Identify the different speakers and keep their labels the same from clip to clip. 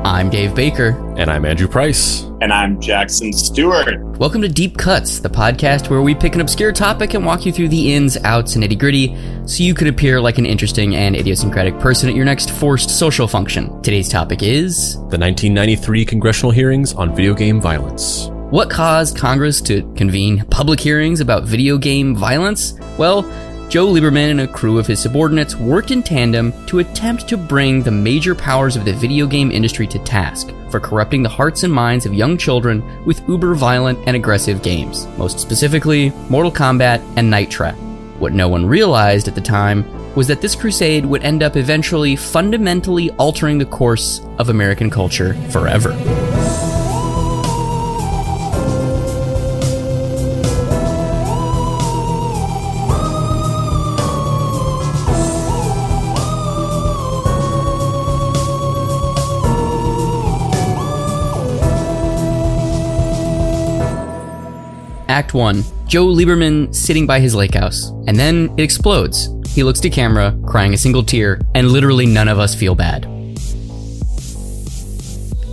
Speaker 1: I'm Dave Baker.
Speaker 2: And I'm Andrew Price.
Speaker 3: And I'm Jackson Stewart.
Speaker 1: Welcome to Deep Cuts, the podcast where we pick an obscure topic and walk you through the ins, outs, and nitty-gritty so you could appear like an interesting and idiosyncratic person at your next forced social function. Today's topic is...
Speaker 2: the 1993 congressional hearings on video game violence.
Speaker 1: What caused Congress to convene public hearings about video game violence? Well, Joe Lieberman and a crew of his subordinates worked in tandem to attempt to bring the major powers of the video game industry to task for corrupting the hearts and minds of young children with uber-violent and aggressive games, most specifically Mortal Kombat and Night Trap. What no one realized at the time was that this crusade would end up eventually fundamentally altering the course of American culture forever. Act 1. Joe Lieberman sitting by his lake house. And then it explodes. He looks to camera, crying a single tear, and literally none of us feel bad.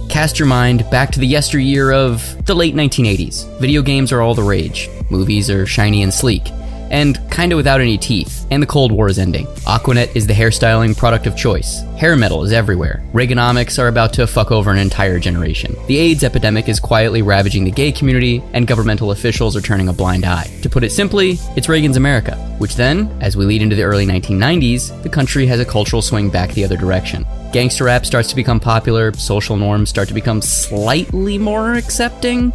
Speaker 1: Cast your mind back to the yesteryear of the late 1980s. Video games are all the rage. Movies are shiny and sleek. And kinda without any teeth, and the Cold War is ending. Aquanet is the hairstyling product of choice. Hair metal is everywhere. Reaganomics are about to fuck over an entire generation. The AIDS epidemic is quietly ravaging the gay community, and governmental officials are turning a blind eye. To put it simply, it's Reagan's America, which then, as we lead into the early 1990s, the country has a cultural swing back the other direction. Gangster rap starts to become popular, social norms start to become slightly more accepting.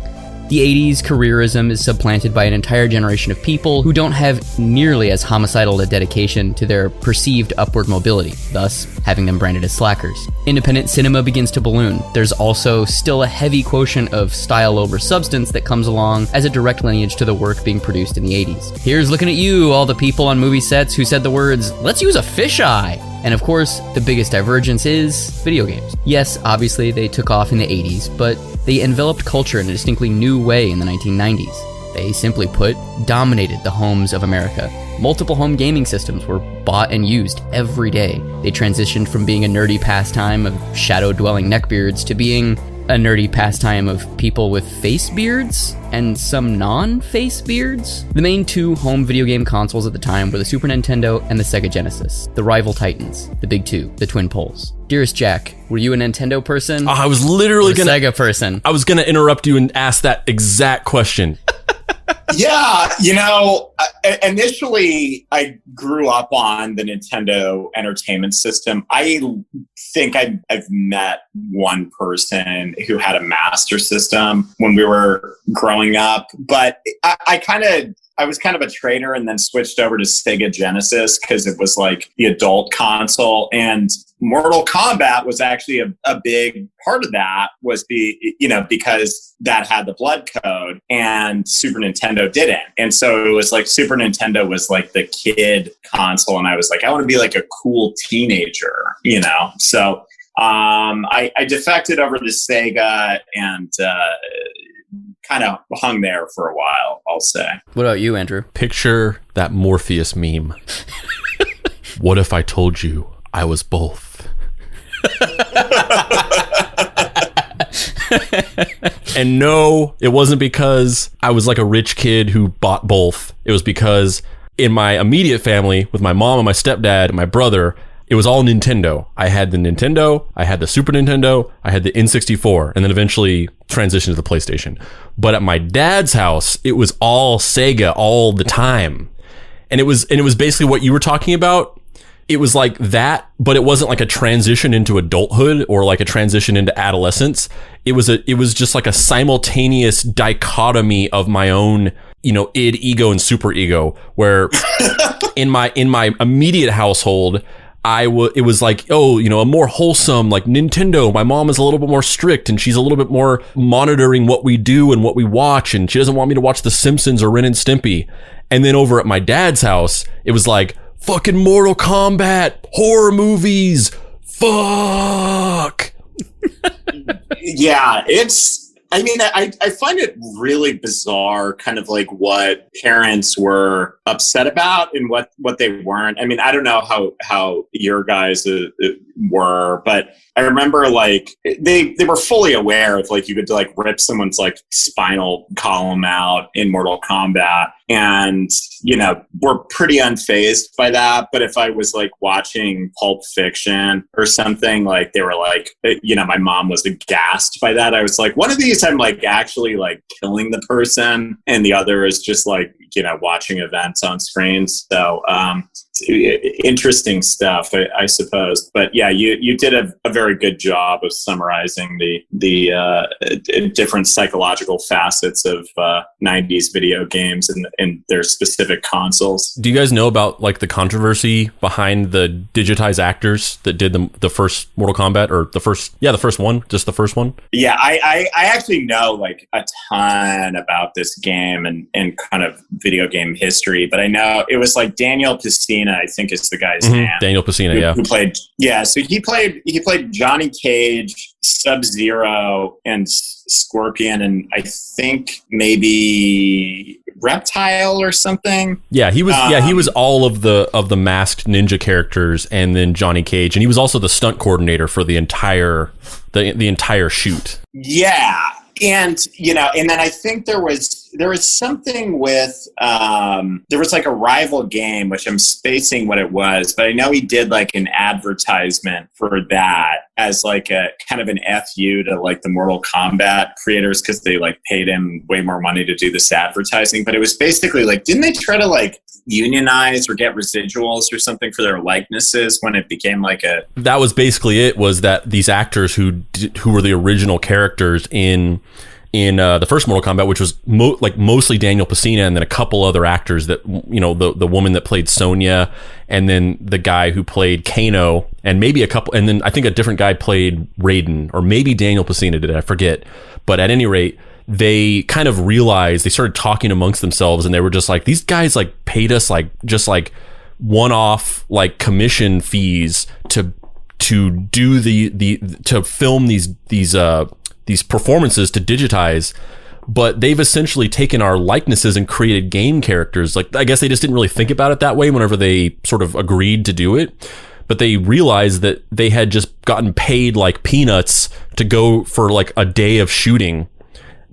Speaker 1: The 80s careerism is supplanted by an entire generation of people who don't have nearly as homicidal a dedication to their perceived upward mobility, thus having them branded as slackers. Independent cinema begins to balloon. There's also still a heavy quotient of style over substance that comes along as a direct lineage to the work being produced in the 80s. Here's looking at you, all the people on movie sets who said the words, "Let's use a fisheye." And of course, the biggest divergence is video games. Yes, obviously they took off in the 80s, but they enveloped culture in a distinctly new way in the 1990s. They, simply put, dominated the homes of America. Multiple home gaming systems were bought and used every day. They transitioned from being a nerdy pastime of shadow-dwelling neckbeards to being a nerdy pastime of people with face beards and some non-face beards. The main two home video game consoles at the time were the Super Nintendo and the Sega Genesis, the rival titans, the big two, the twin poles. Dearest Jack, were you a Nintendo person?
Speaker 2: I was literally
Speaker 1: gonna Sega person.
Speaker 2: I was gonna interrupt you and ask that exact question.
Speaker 3: Yeah, initially I grew up on the Nintendo Entertainment System. I think I've met one person who had a Master System when we were growing up, but I was kind of a traitor and then switched over to Sega Genesis because it was like the adult console, and Mortal Kombat was actually a big part of that, was because that had the blood code and Super Nintendo didn't. And so it was like Super Nintendo was like the kid console, and I was like, I want to be like a cool teenager, So I defected over to Sega and kind of hung there for a while, I'll say.
Speaker 1: What about you, Andrew?
Speaker 2: Picture that Morpheus meme. What if I told you I was both? And no, it wasn't because I was like a rich kid who bought both. It was because in my immediate family, with my mom and my stepdad and my brother, it was all Nintendo. I had the Nintendo, I had the Super Nintendo, I had the N64, and then eventually transitioned to the PlayStation. But at my dad's house, it was all Sega all the time. And it was basically what you were talking about. It was like that, but it wasn't like a transition into adulthood or like a transition into adolescence. It was just like a simultaneous dichotomy of my own, id, ego, and super ego, where in my immediate household, it was like, a more wholesome, like Nintendo. My mom is a little bit more strict and she's a little bit more monitoring what we do and what we watch. And she doesn't want me to watch The Simpsons or Ren and Stimpy. And then over at my dad's house, it was like fucking Mortal Kombat, horror movies. Fuck.
Speaker 3: Yeah, it's I mean, I find it really bizarre, kind of like what parents were upset about and what they weren't. I mean, I don't know how your guys were, but I remember like they were fully aware of like you could like rip someone's like spinal column out in Mortal Kombat, and you know, we're pretty unfazed by that. But if I was like watching Pulp Fiction or something, like they were like, you know, my mom was aghast by that. I was like, one of these I'm like actually like killing the person, and the other is just like, you know, watching events on screens. So interesting stuff, I suppose. But yeah, you did a very good job of summarizing the different psychological facets of 90s video games and their specific consoles.
Speaker 2: Do you guys know about like the controversy behind the digitized actors that did the first Mortal Kombat, or the first one, just the first one?
Speaker 3: Yeah, I actually know like a ton about this game and kind of video game history, but I know it was like Daniel Pesina, I think is the guy's name.
Speaker 2: Daniel Pesina,
Speaker 3: who played, so he played Johnny Cage, Sub-Zero, and Scorpion, and I think maybe Reptile or something.
Speaker 2: Yeah, he was all of the masked ninja characters, and then Johnny Cage, and he was also the stunt coordinator for the entire shoot.
Speaker 3: Yeah. And, you know, and then I think there was something with, there was like a rival game, which I'm spacing what it was, but I know he did like an advertisement for that as like a kind of an FU to like the Mortal Kombat creators, because they like paid him way more money to do this advertising. But it was basically like, didn't they try to like unionize or get residuals or something for their likenesses when it became like a...
Speaker 2: That was basically it, was that these actors who were the original characters in the first Mortal Kombat, which was mostly Daniel Pesina, and then a couple other actors that, you know, the woman that played Sonya, and then the guy who played Kano, and maybe a couple, and then I think a different guy played Raiden, or maybe Daniel Pesina did it, I forget. But at any rate, they kind of realized, they started talking amongst themselves, and they were just like, these guys like paid us like just like one-off like commission fees to do to film these performances to digitize, but they've essentially taken our likenesses and created game characters. Like, I guess they just didn't really think about it that way whenever they sort of agreed to do it, but they realized that they had just gotten paid like peanuts to go for like a day of shooting,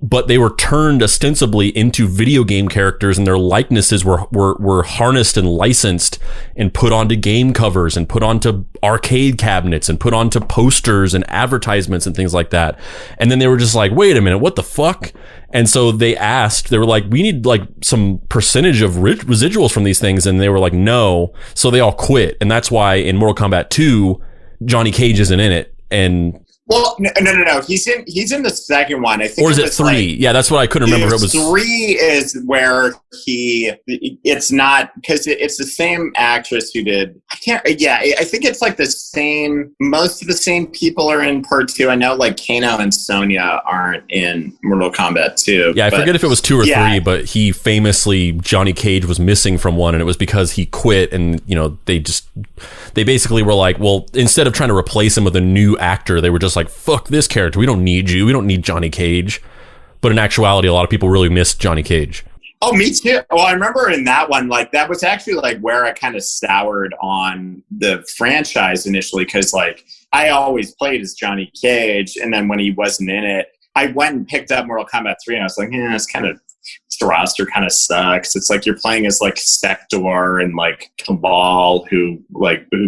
Speaker 2: but they were turned ostensibly into video game characters, and their likenesses were harnessed and licensed and put onto game covers and put onto arcade cabinets and put onto posters and advertisements and things like that. And then they were just like, wait a minute, what the fuck? And so they were like, we need like some percentage of residuals from these things. And they were like, no. So they all quit. And that's why in Mortal Kombat 2, Johnny Cage isn't in it. And
Speaker 3: well, no. He's in the second one, I think.
Speaker 2: Or is it 3? Like, yeah, that's what I couldn't remember. It was
Speaker 3: 3 is where it's not, because it's the same actress who did. I think it's like the same. Most of the same people are in part 2. I know like Kano and Sonya aren't in Mortal Kombat 2.
Speaker 2: Yeah, I forget if it was 2 or 3, but he famously, Johnny Cage was missing from 1, and it was because he quit, and you know they basically were like, well, instead of trying to replace him with a new actor, they were just like, fuck this character, we don't need you, we don't need Johnny Cage. But in actuality, a lot of people really missed Johnny Cage.
Speaker 3: Oh, me too. Well, I remember in that one, like that was actually like where I kind of soured on the franchise initially, because like I always played as Johnny Cage, and then when he wasn't in it, I went and picked up Mortal Kombat 3, and I was like, the roster kind of sucks. It's like you're playing as like Sector and like Cabal, who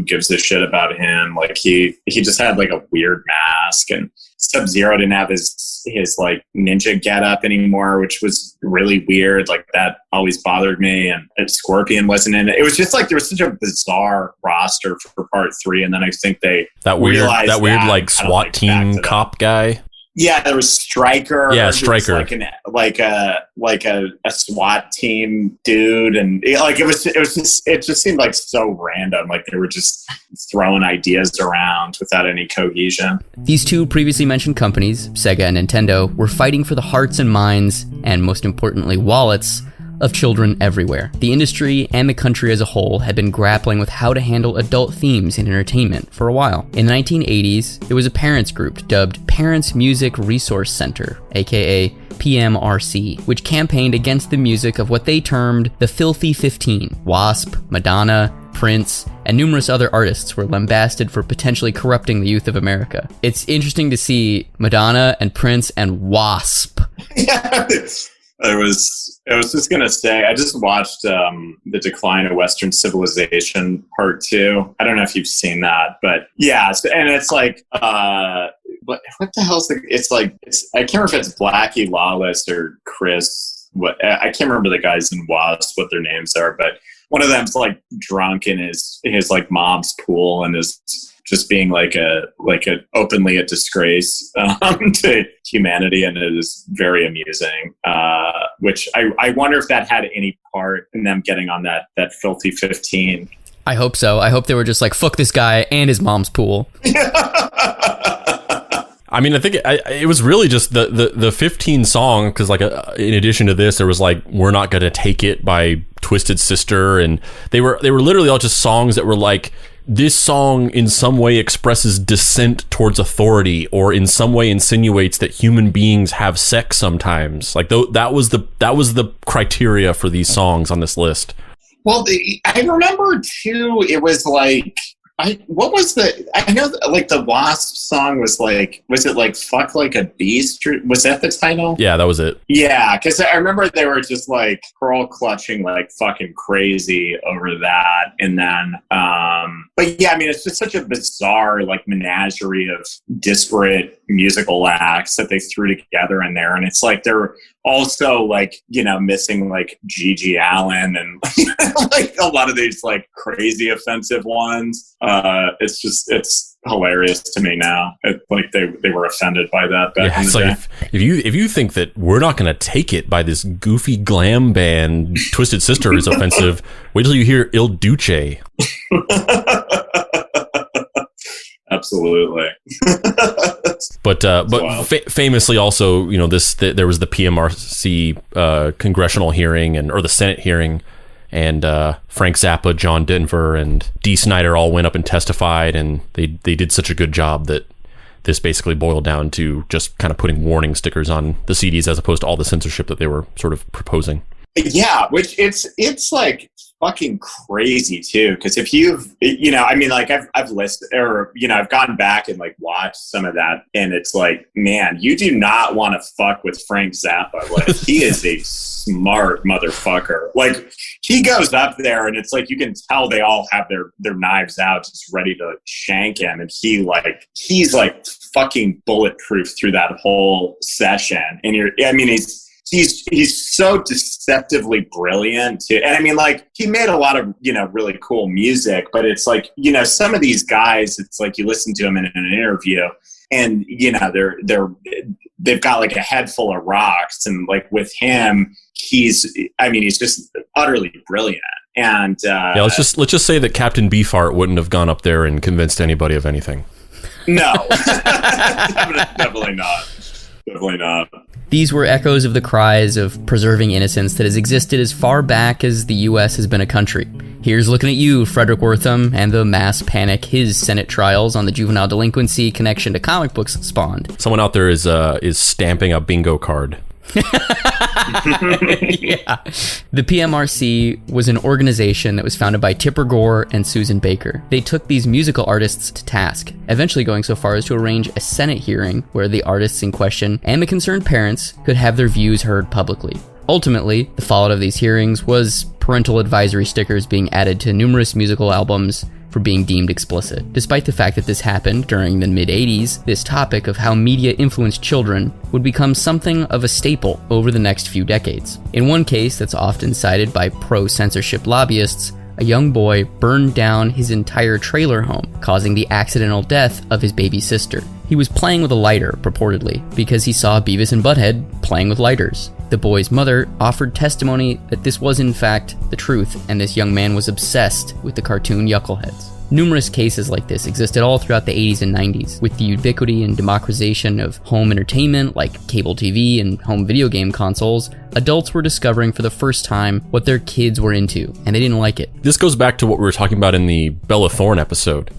Speaker 3: gives a shit about him. Like he just had like a weird mask, and Sub-Zero didn't have his like ninja getup anymore, which was really weird. Like that always bothered me. And Scorpion wasn't in it. It was just like there was such a bizarre roster for part 3, and then I think they
Speaker 2: that weird like SWAT team cop guy.
Speaker 3: Yeah, there was Stryker.
Speaker 2: Yeah, Stryker,
Speaker 3: like a SWAT team dude, and it just seemed like so random. Like they were just throwing ideas around without any cohesion.
Speaker 1: These two previously mentioned companies, Sega and Nintendo, were fighting for the hearts and minds, and most importantly, wallets, of children everywhere. The industry and the country as a whole had been grappling with how to handle adult themes in entertainment for a while. In the 1980s, there was a parents group dubbed Parents Music Resource Center, aka PMRC, which campaigned against the music of what they termed the Filthy 15. Wasp, Madonna, Prince, and numerous other artists were lambasted for potentially corrupting the youth of America. It's interesting to see Madonna and Prince and Wasp.
Speaker 3: Yeah, I was just gonna say, I just watched The Decline of Western Civilization Part 2. I don't know if you've seen that, but yeah, and it's like, what the hell's I can't remember if it's Blackie Lawless or Chris. I can't remember the guys in Wasp, what their names are, but one of them's like drunk in his like mom's pool and is just being like openly a disgrace to humanity, and it is very amusing. Which I wonder if that had any part in them getting on that Filthy 15.
Speaker 1: I hope so. I hope they were just like, fuck this guy and his mom's pool.
Speaker 2: I mean, I think it was really just the 15 song, because like in addition to this, there was like "We're Not Gonna Take It" by Twisted Sister, and they were literally all just songs that were like, this song in some way expresses dissent towards authority, or in some way insinuates that human beings have sex sometimes. Like that was the criteria for these songs on this list.
Speaker 3: Well, I remember too. It was like. I know like the Wasp song was it like "Fuck Like a Beast"? Or, was that the title?
Speaker 2: Yeah, that was it.
Speaker 3: Yeah, because I remember they were just like pearl clutching like fucking crazy over that, and then but yeah, I mean, it's just such a bizarre like menagerie of disparate musical acts that they threw together in there, and it's like they're also like, you know, missing like Gigi Allen and like a lot of these like crazy offensive ones. It's hilarious to me now. Like they were offended by that back in the day.
Speaker 2: If you think that "We're Not Gonna Take It" by this goofy glam band Twisted Sister is offensive, wait till you hear Il Duce.
Speaker 3: Absolutely.
Speaker 2: But famously also, you know, there was the PMRC congressional hearing or the Senate hearing, and Frank Zappa, John Denver, and Dee Snider all went up and testified, and they did such a good job that this basically boiled down to just kind of putting warning stickers on the CDs as opposed to all the censorship that they were sort of proposing.
Speaker 3: Yeah, which it's like fucking crazy too, because if you've, you know, I mean, like I've listened, or, you know, I've gone back and like watched some of that, and it's like, man, you do not want to fuck with Frank Zappa. Like, he is a smart motherfucker. Like, he goes up there and it's like, you can tell they all have their knives out just ready to shank him, and he's like fucking bulletproof through that whole session. And he's so deceptively brilliant too. And I mean, like, he made a lot of, you know, really cool music, but it's like, you know, some of these guys, it's like you listen to them in an interview and, you know, they've got like a head full of rocks, and like with him, he's just utterly brilliant. And
Speaker 2: yeah, let's just say that Captain Beefheart wouldn't have gone up there and convinced anybody of anything.
Speaker 3: No, definitely not. Definitely not.
Speaker 1: These were echoes of the cries of preserving innocence that has existed as far back as the U.S. has been a country. Here's looking at you, Frederick Wortham, and the mass panic his Senate trials on the juvenile delinquency connection to comic books spawned.
Speaker 2: Someone out there is stamping a bingo card.
Speaker 1: Yeah. The PMRC was an organization that was founded by Tipper Gore and Susan Baker. They took these musical artists to task, eventually going so far as to arrange a Senate hearing where the artists in question and the concerned parents could have their views heard publicly. Ultimately, the fallout of these hearings was parental advisory stickers being added to numerous musical albums for being deemed explicit. Despite the fact that this happened during the mid-80s, this topic of how media influenced children would become something of a staple over the next few decades. In one case that's often cited by pro-censorship lobbyists, a young boy burned down his entire trailer home, causing the accidental death of his baby sister. He was playing with a lighter, purportedly, because he saw Beavis and Butthead playing with lighters. The boy's mother offered testimony that this was in fact the truth, and this young man was obsessed with the cartoon Yuckleheads. Numerous cases like this existed all throughout the 80s and 90s. With the ubiquity and democratization of home entertainment like cable TV and home video game consoles, adults were discovering for the first time what their kids were into, and they didn't like it.
Speaker 2: This goes back to what we were talking about in the Bella Thorne episode,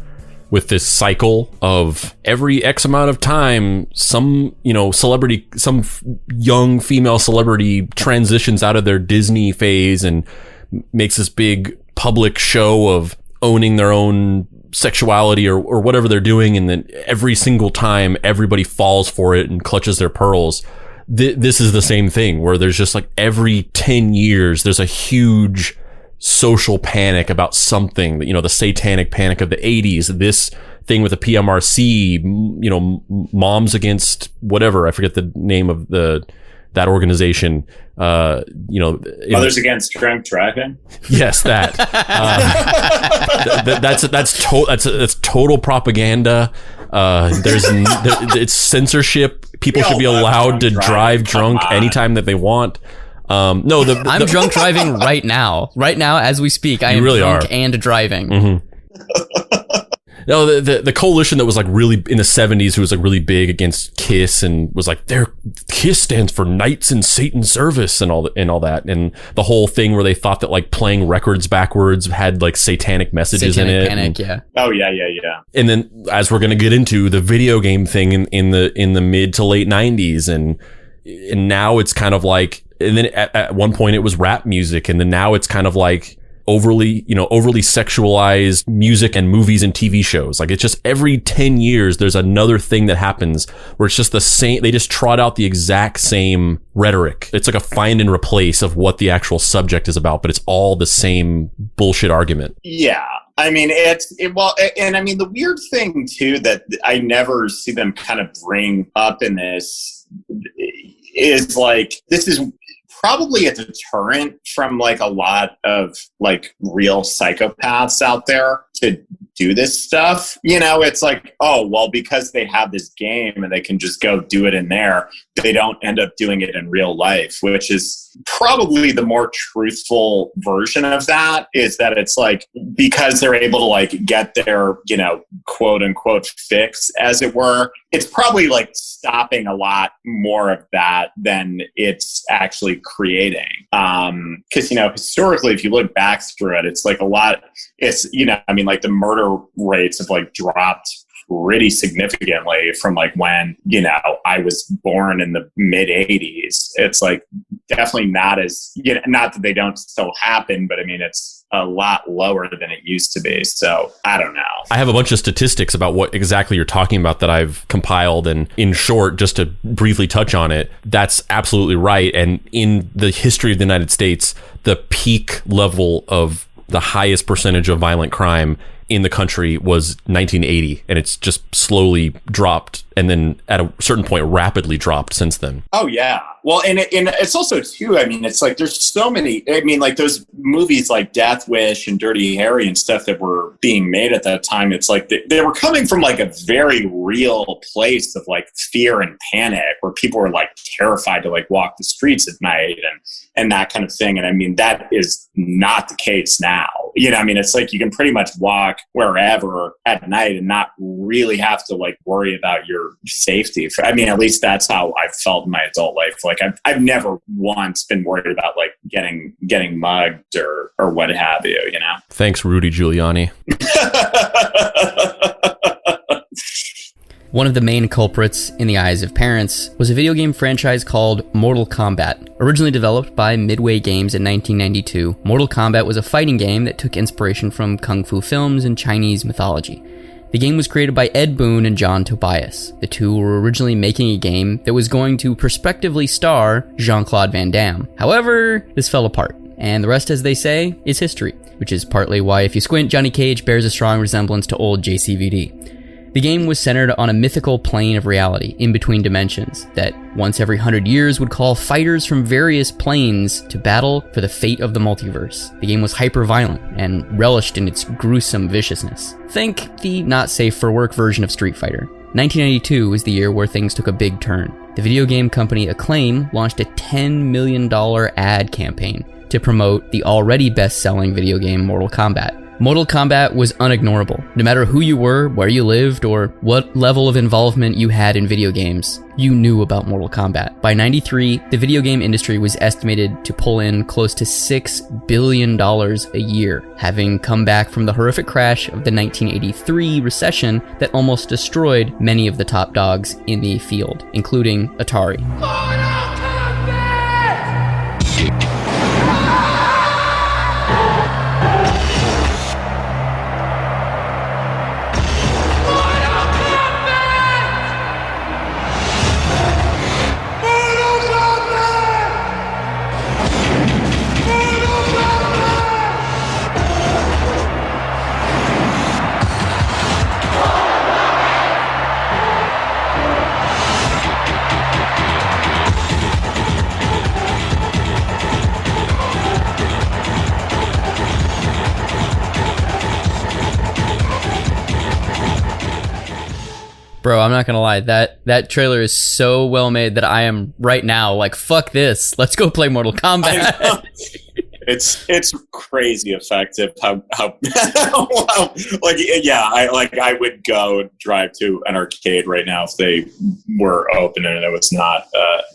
Speaker 2: with this cycle of every X amount of time, some celebrity, some young female celebrity transitions out of their Disney phase and makes this big public show of owning their own sexuality or whatever they're doing, and then every single time everybody falls for it and clutches their pearls. This is the same thing, where there's just like every 10 years there's a huge social panic about something, the satanic panic of the 80s, this thing with the PMRC, moms against whatever, I forget the name of that organization,
Speaker 3: Mothers Against Drunk Driving.
Speaker 2: Yes, that. That's total propaganda. It's censorship. People should be allowed to drive drunk anytime that they want. I'm
Speaker 1: drunk driving right now. Right now, as we speak, I am
Speaker 2: really
Speaker 1: drunk and driving.
Speaker 2: Mm-hmm. No, the coalition that was like really in the 70s, who was like really big against KISS and was like, KISS stands for Knights in Satan's Service and all that, and the whole thing where they thought that like playing records backwards had like satanic messages in it.
Speaker 1: Panic, yeah.
Speaker 3: Oh yeah.
Speaker 2: And then, as we're gonna get into, the video game thing in the mid to late 90s, and now it's kind of like, and then at one point it was rap music, and then now it's kind of like overly sexualized music and movies and TV shows. Like, it's just every 10 years there's another thing that happens where it's just the same. They just trot out the exact same rhetoric. It's like a find and replace of what the actual subject is about, but it's all the same bullshit argument.
Speaker 3: Yeah. I mean, and I mean, the weird thing too that I never see them kind of bring up in this is like, this is probably a deterrent from like a lot of like real psychopaths out there to do this stuff. It's like, oh, well, because they have this game and they can just go do it in there, they don't end up doing it in real life, which is probably the more truthful version of that, is that it's like, because they're able to like get their, quote unquote fix, as it were, it's probably like stopping a lot more of that than it's actually creating. Because, historically, if you look back through it, it's like a lot, it's, like the murder rates have like dropped pretty significantly from like when, I was born in the mid 80s. It's like definitely not as, not that they don't still happen, but I mean, it's a lot lower than it used to be. So I don't know.
Speaker 2: I have a bunch of statistics about what exactly you're talking about that I've compiled. And in short, just to briefly touch on it, that's absolutely right. And in the history of the United States, the peak level of the highest percentage of violent crime in the country was 1980, and it's just slowly dropped, and then at a certain point rapidly dropped since then.
Speaker 3: Oh yeah. Well, and it's also too, I mean, it's like there's so many, I mean, like those movies like Death Wish and Dirty Harry and stuff that were being made at that time, it's like they were coming from like a very real place of like fear and panic, where people were like terrified to like walk the streets at night and that kind of thing. And I mean, that is not the case now. I mean, it's like you can pretty much walk wherever at night and not really have to like worry about your safety. I mean, at least that's how I've felt in my adult life. Like I've never once been worried about like getting mugged or what have you,
Speaker 2: Thanks, Rudy Giuliani.
Speaker 1: One of the main culprits in the eyes of parents was a video game franchise called Mortal Kombat. Originally developed by Midway Games in 1992, Mortal Kombat was a fighting game that took inspiration from kung fu films and Chinese mythology. The game was created by Ed Boon and John Tobias. The two were originally making a game that was going to prospectively star Jean-Claude Van Damme. However, this fell apart, and the rest, as they say, is history, which is partly why, if you squint, Johnny Cage bears a strong resemblance to old JCVD. The game was centered on a mythical plane of reality in between dimensions that once every 100 years would call fighters from various planes to battle for the fate of the multiverse. The game was hyper-violent and relished in its gruesome viciousness. Think the not-safe-for-work version of Street Fighter. 1992 was the year where things took a big turn. The video game company Acclaim launched a $10 million ad campaign to promote the already best-selling video game Mortal Kombat. Mortal Kombat was unignorable. No matter who you were, where you lived, or what level of involvement you had in video games, you knew about Mortal Kombat. By '93, the video game industry was estimated to pull in close to $6 billion a year, having come back from the horrific crash of the 1983 recession that almost destroyed many of the top dogs in the field, including Atari. Bro, I'm not gonna lie, that trailer is so well made that I am right now like, fuck this, let's go play Mortal Kombat.
Speaker 3: It's crazy effective how I would go drive to an arcade right now if they were open and it was not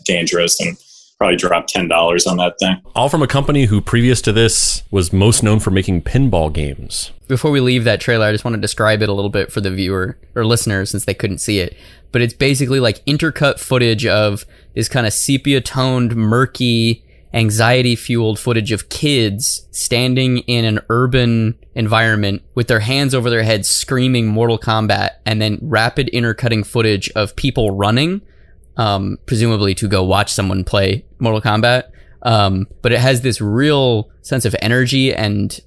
Speaker 3: dangerous, and probably drop $10 on that thing.
Speaker 2: All from a company who previous to this was most known for making pinball games.
Speaker 1: Before we leave that trailer, I just want to describe it a little bit for the viewer or listener since they couldn't see it. But it's basically like intercut footage of this kind of sepia-toned, murky, anxiety-fueled footage of kids standing in an urban environment with their hands over their heads screaming Mortal Kombat, and then rapid intercutting footage of people running, presumably to go watch someone play Mortal Kombat. But it has this real sense of energy and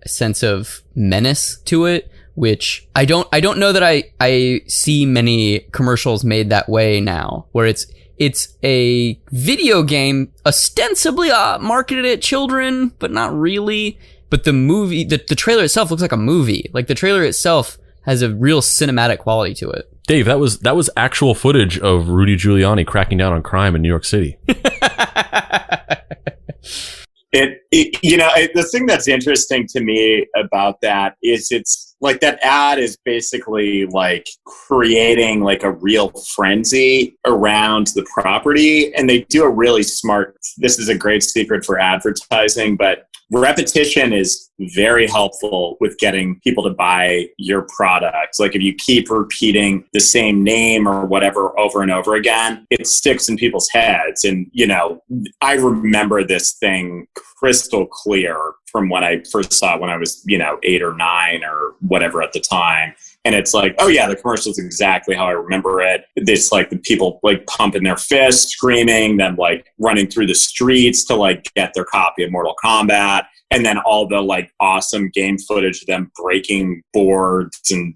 Speaker 1: sense of menace to it, which I don't know that I see many commercials made that way now, where it's a video game ostensibly marketed at children, but not really. But the movie, the trailer itself looks like a movie. Like the trailer itself has a real cinematic quality to it.
Speaker 2: Dave, that was actual footage of Rudy Giuliani cracking down on crime in New York City.
Speaker 3: The thing that's interesting to me about that is it's like that ad is basically like creating like a real frenzy around the property. And they do a really smart, this is a great secret for advertising, but repetition is very helpful with getting people to buy your products. Like if you keep repeating the same name or whatever over and over again, it sticks in people's heads. And, I remember this thing crystal clear from when I first saw it when I was, 8 or 9 or whatever at the time. And it's like, oh yeah, the commercial is exactly how I remember it. It's like the people like pumping their fists, screaming, them like running through the streets to like get their copy of Mortal Kombat. And then all the like awesome game footage of them breaking boards and,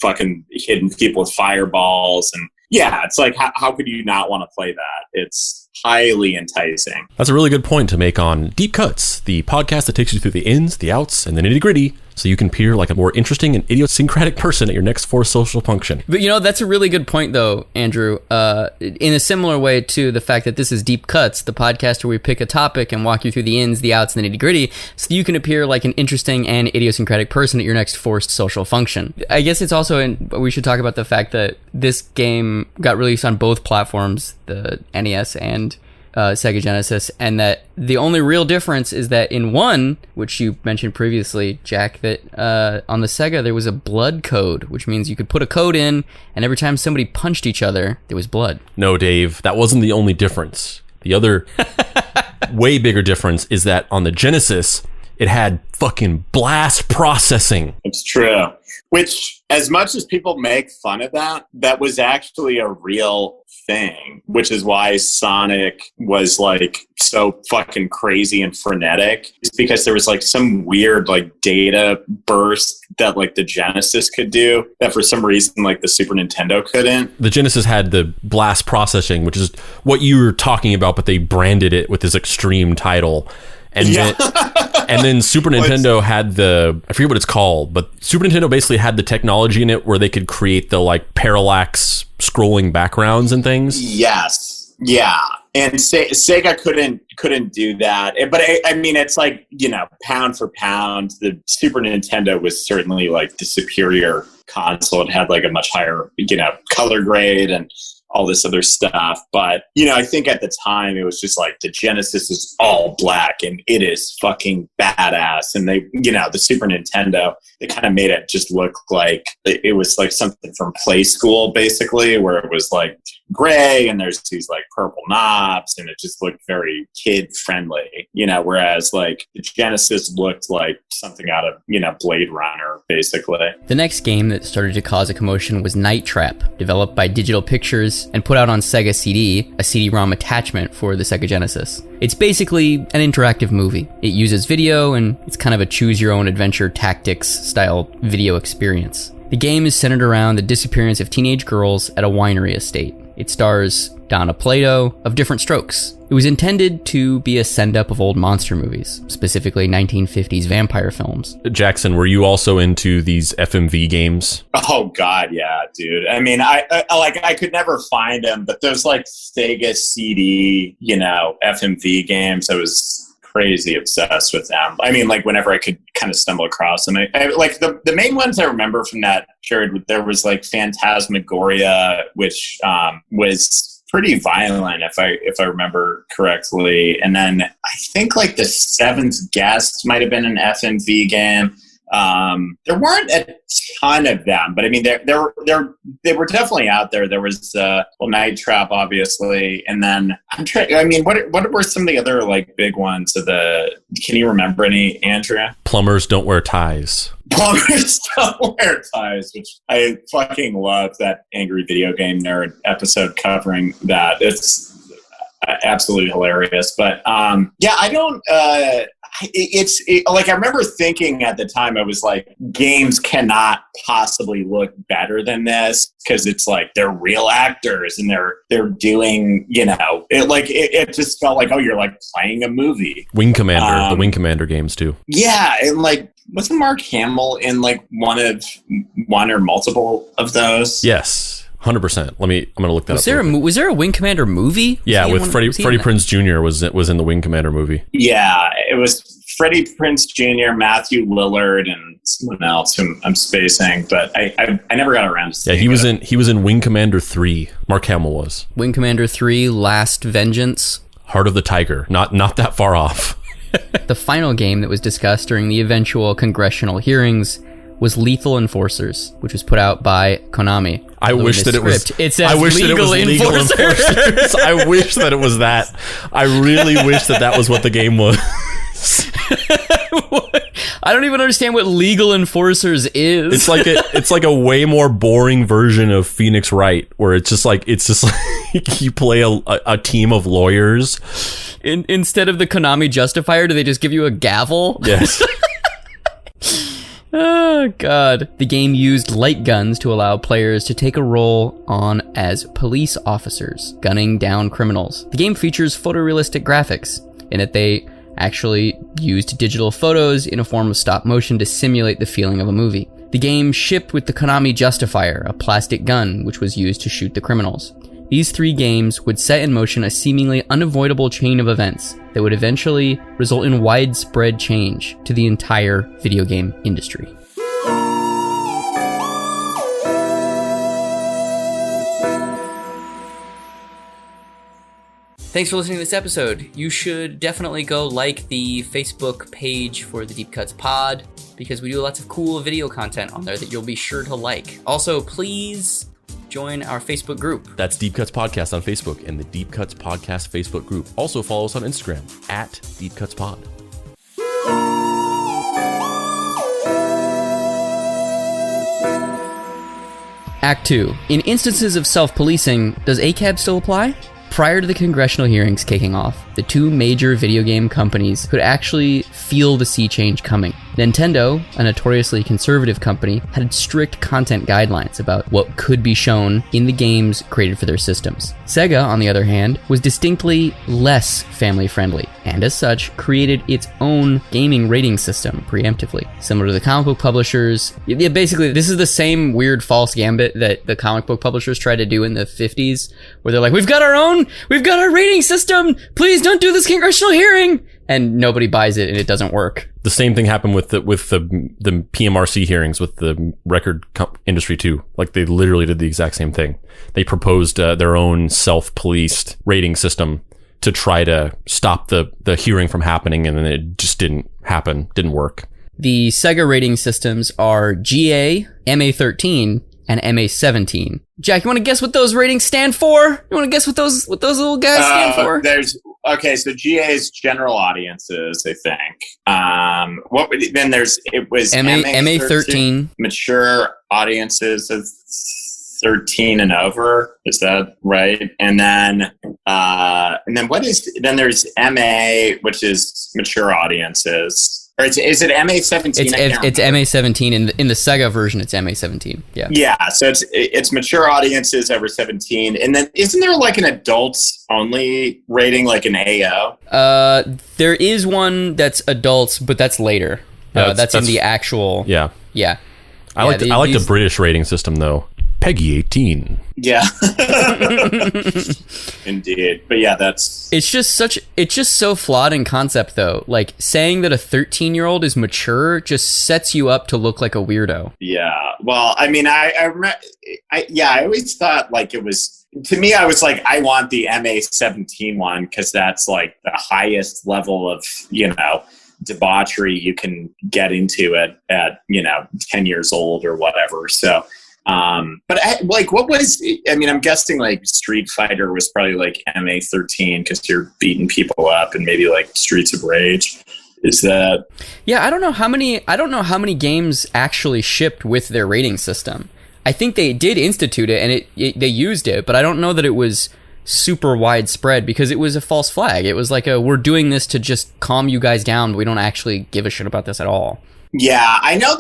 Speaker 3: fucking hitting people with fireballs. And yeah, it's like, how could you not want to play that? It's highly enticing.
Speaker 2: That's a really good point to make on Deep Cuts, the podcast that takes you through the ins, the outs, and the nitty gritty, so you can appear like a more interesting and idiosyncratic person at your next forced social function.
Speaker 1: But that's a really good point though, Andrew. In a similar way to the fact that this is Deep Cuts, the podcast where we pick a topic and walk you through the ins, the outs, and the nitty gritty, so you can appear like an interesting and idiosyncratic person at your next forced social function. I guess it's also, we should talk about the fact that this game got released on both platforms, the NES and Sega Genesis, and that the only real difference is that in one, which you mentioned previously, Jack, that on the Sega there was a blood code, which means you could put a code in, and every time somebody punched each other, there was blood.
Speaker 2: No, Dave, that wasn't the only difference. The other way bigger difference is that on the Genesis, it had fucking blast processing.
Speaker 3: It's true. Which, as much as people make fun of that was actually a real thing, which is why Sonic was like so fucking crazy and frenetic. It's because there was like some weird like data burst that like the Genesis could do that for some reason like the Super Nintendo couldn't.
Speaker 2: The Genesis had the blast processing, which is what you were talking about, but they branded it with this extreme title. And
Speaker 3: yeah.
Speaker 2: And then Super Nintendo had I forget what it's called, but Super Nintendo basically had the technology in it where they could create the like parallax scrolling backgrounds and things.
Speaker 3: Yes. Yeah. And Sega couldn't do that. But I mean, it's like, you know, pound for pound, the Super Nintendo was certainly like the superior console. It had like a much higher, you know, color grade and all this other stuff. But, you know, I think at the time it was just like the Genesis is all black and it is fucking badass. And they, you know, the Super Nintendo, they kind of made it just look like it was like something from Play School, basically, where it was like gray and there's these like purple knobs and it just looked very kid friendly, you know, whereas like the Genesis looked like something out of, you know, Blade Runner, basically.
Speaker 1: The next game that started to cause a commotion was Night Trap, developed by Digital Pictures and put out on Sega CD, a CD-ROM attachment for the Sega Genesis. It's basically an interactive movie. It uses video and it's kind of a choose-your-own-adventure tactics style video experience. The game is centered around the disappearance of teenage girls at a winery estate. It stars Donna Plato of Different Strokes. It was intended to be a send-up of old monster movies, specifically 1950s vampire films.
Speaker 2: Jackson, were you also into these FMV games?
Speaker 3: Oh God, yeah, dude. I mean, I could never find them, but those like Sega CD, you know, FMV games, I was crazy obsessed with them. I mean, like whenever I could kind of stumble across them, I like the main ones I remember from that period. There was like Phantasmagoria, which was pretty violent if I remember correctly, and then I think like The Seventh Guest might have been an FMV game. There weren't a ton of them, but I mean, they were definitely out there. There was Night Trap, obviously, and then I mean, what were some of the other like big ones? Can you remember any, Andrea?
Speaker 2: Plumbers Don't Wear Ties.
Speaker 3: Plumbers Don't Wear Ties, which I fucking love. That Angry Video Game Nerd episode covering that. It's absolutely hilarious. But yeah, I don't. Like I remember thinking at the time, I was like, games cannot possibly look better than this because it's like they're real actors and they're doing, you know, it just felt like, oh, you're like playing a movie.
Speaker 2: Wing Commander, the Wing Commander games too.
Speaker 3: Yeah, and like wasn't Mark Hamill in like one or multiple of those?
Speaker 2: Yes. 100%. I'm going to look that up.
Speaker 1: Was there a Wing Commander movie?
Speaker 2: Yeah, with Freddie Prinze Jr. was in the Wing Commander movie.
Speaker 3: Yeah, it was Freddie Prinze Jr., Matthew Lillard, and someone else whom I'm spacing, but I never got around to seeing it.
Speaker 2: He was in Wing Commander 3. Mark Hamill was.
Speaker 1: Wing Commander 3, Last Vengeance.
Speaker 2: Heart of the Tiger. Not that far off.
Speaker 1: The final game that was discussed during the eventual congressional hearings was Lethal Enforcers, which was put out by Konami.
Speaker 2: I wish that it was
Speaker 1: Legal Enforcers.
Speaker 2: I wish that it was that. I really wish that was what the game was.
Speaker 1: I don't even understand what Legal Enforcers is.
Speaker 2: It's like a way more boring version of Phoenix Wright, where it's just like you play a team of lawyers.
Speaker 1: Instead of the Konami justifier, do they just give you a gavel?
Speaker 2: Yes.
Speaker 1: Oh, God. The game used light guns to allow players to take a role on as police officers, gunning down criminals. The game features photorealistic graphics, in that they actually used digital photos in a form of stop motion to simulate the feeling of a movie. The game shipped with the Konami Justifier, a plastic gun which was used to shoot the criminals. These 3 games would set in motion a seemingly unavoidable chain of events that would eventually result in widespread change to the entire video game industry. Thanks for listening to this episode. You should definitely go like the Facebook page for the Deep Cuts Pod, because we do lots of cool video content on there that you'll be sure to like. Also, please join our Facebook group.
Speaker 2: That's Deep Cuts Podcast on Facebook and the Deep Cuts Podcast Facebook group. Also follow us on Instagram at Deep Cuts Pod.
Speaker 1: Act 2. In instances of self-policing, does ACAB still apply? Prior to the congressional hearings kicking off, the 2 major video game companies could actually feel the sea change coming. Nintendo, a notoriously conservative company, had strict content guidelines about what could be shown in the games created for their systems. Sega, on the other hand, was distinctly less family-friendly, and as such, created its own gaming rating system preemptively. Similar to the comic book publishers, basically, this is the same weird false gambit that the comic book publishers tried to do in the 50s, where they're like, we've got our rating system, please don't do this congressional hearing, and nobody buys it and it doesn't work.
Speaker 2: The same thing happened with the PMRC hearings with the record industry too. Like, they literally did the exact same thing. They proposed their own self-policed rating system to try to stop the hearing from happening, and then it just didn't happen, didn't work.
Speaker 1: The Sega rating systems are GA, MA13, and MA17. Jack, you want to guess what those ratings stand for? You want to guess what those little guys stand for?
Speaker 3: So GA is general audiences, I think. It was
Speaker 1: MA13,
Speaker 3: mature audiences of 13 and over. Is that right? And then there's MA, which is mature audiences. Or is it MA17?
Speaker 1: It's MA17 in the Sega version. It's MA17. Yeah.
Speaker 3: Yeah. So it's mature audiences over 17, and then isn't there like an adults only rating, like an AO?
Speaker 1: There is one that's adults, but that's later. That's in the actual.
Speaker 2: Yeah.
Speaker 1: Yeah.
Speaker 2: I like the British rating system though. Peggy 18.
Speaker 3: Yeah. Indeed. But yeah,
Speaker 1: it's just so flawed in concept though. Like, saying that a 13-year-old is mature just sets you up to look like a weirdo.
Speaker 3: Yeah. Well, I mean, I always thought, like, it was, to me, I was like, I want the MA17 one because that's like the highest level of, debauchery you can get into at 10 years old or whatever. So, I'm guessing like Street Fighter was probably like MA13 because you're beating people up, and maybe like Streets of Rage. Is that?
Speaker 1: Yeah, I don't know how many games actually shipped with their rating system. I think they did institute it, and they used it, but I don't know that it was super widespread because it was a false flag. It was like we're doing this to just calm you guys down, but we don't actually give a shit about this at all.
Speaker 3: Yeah, I know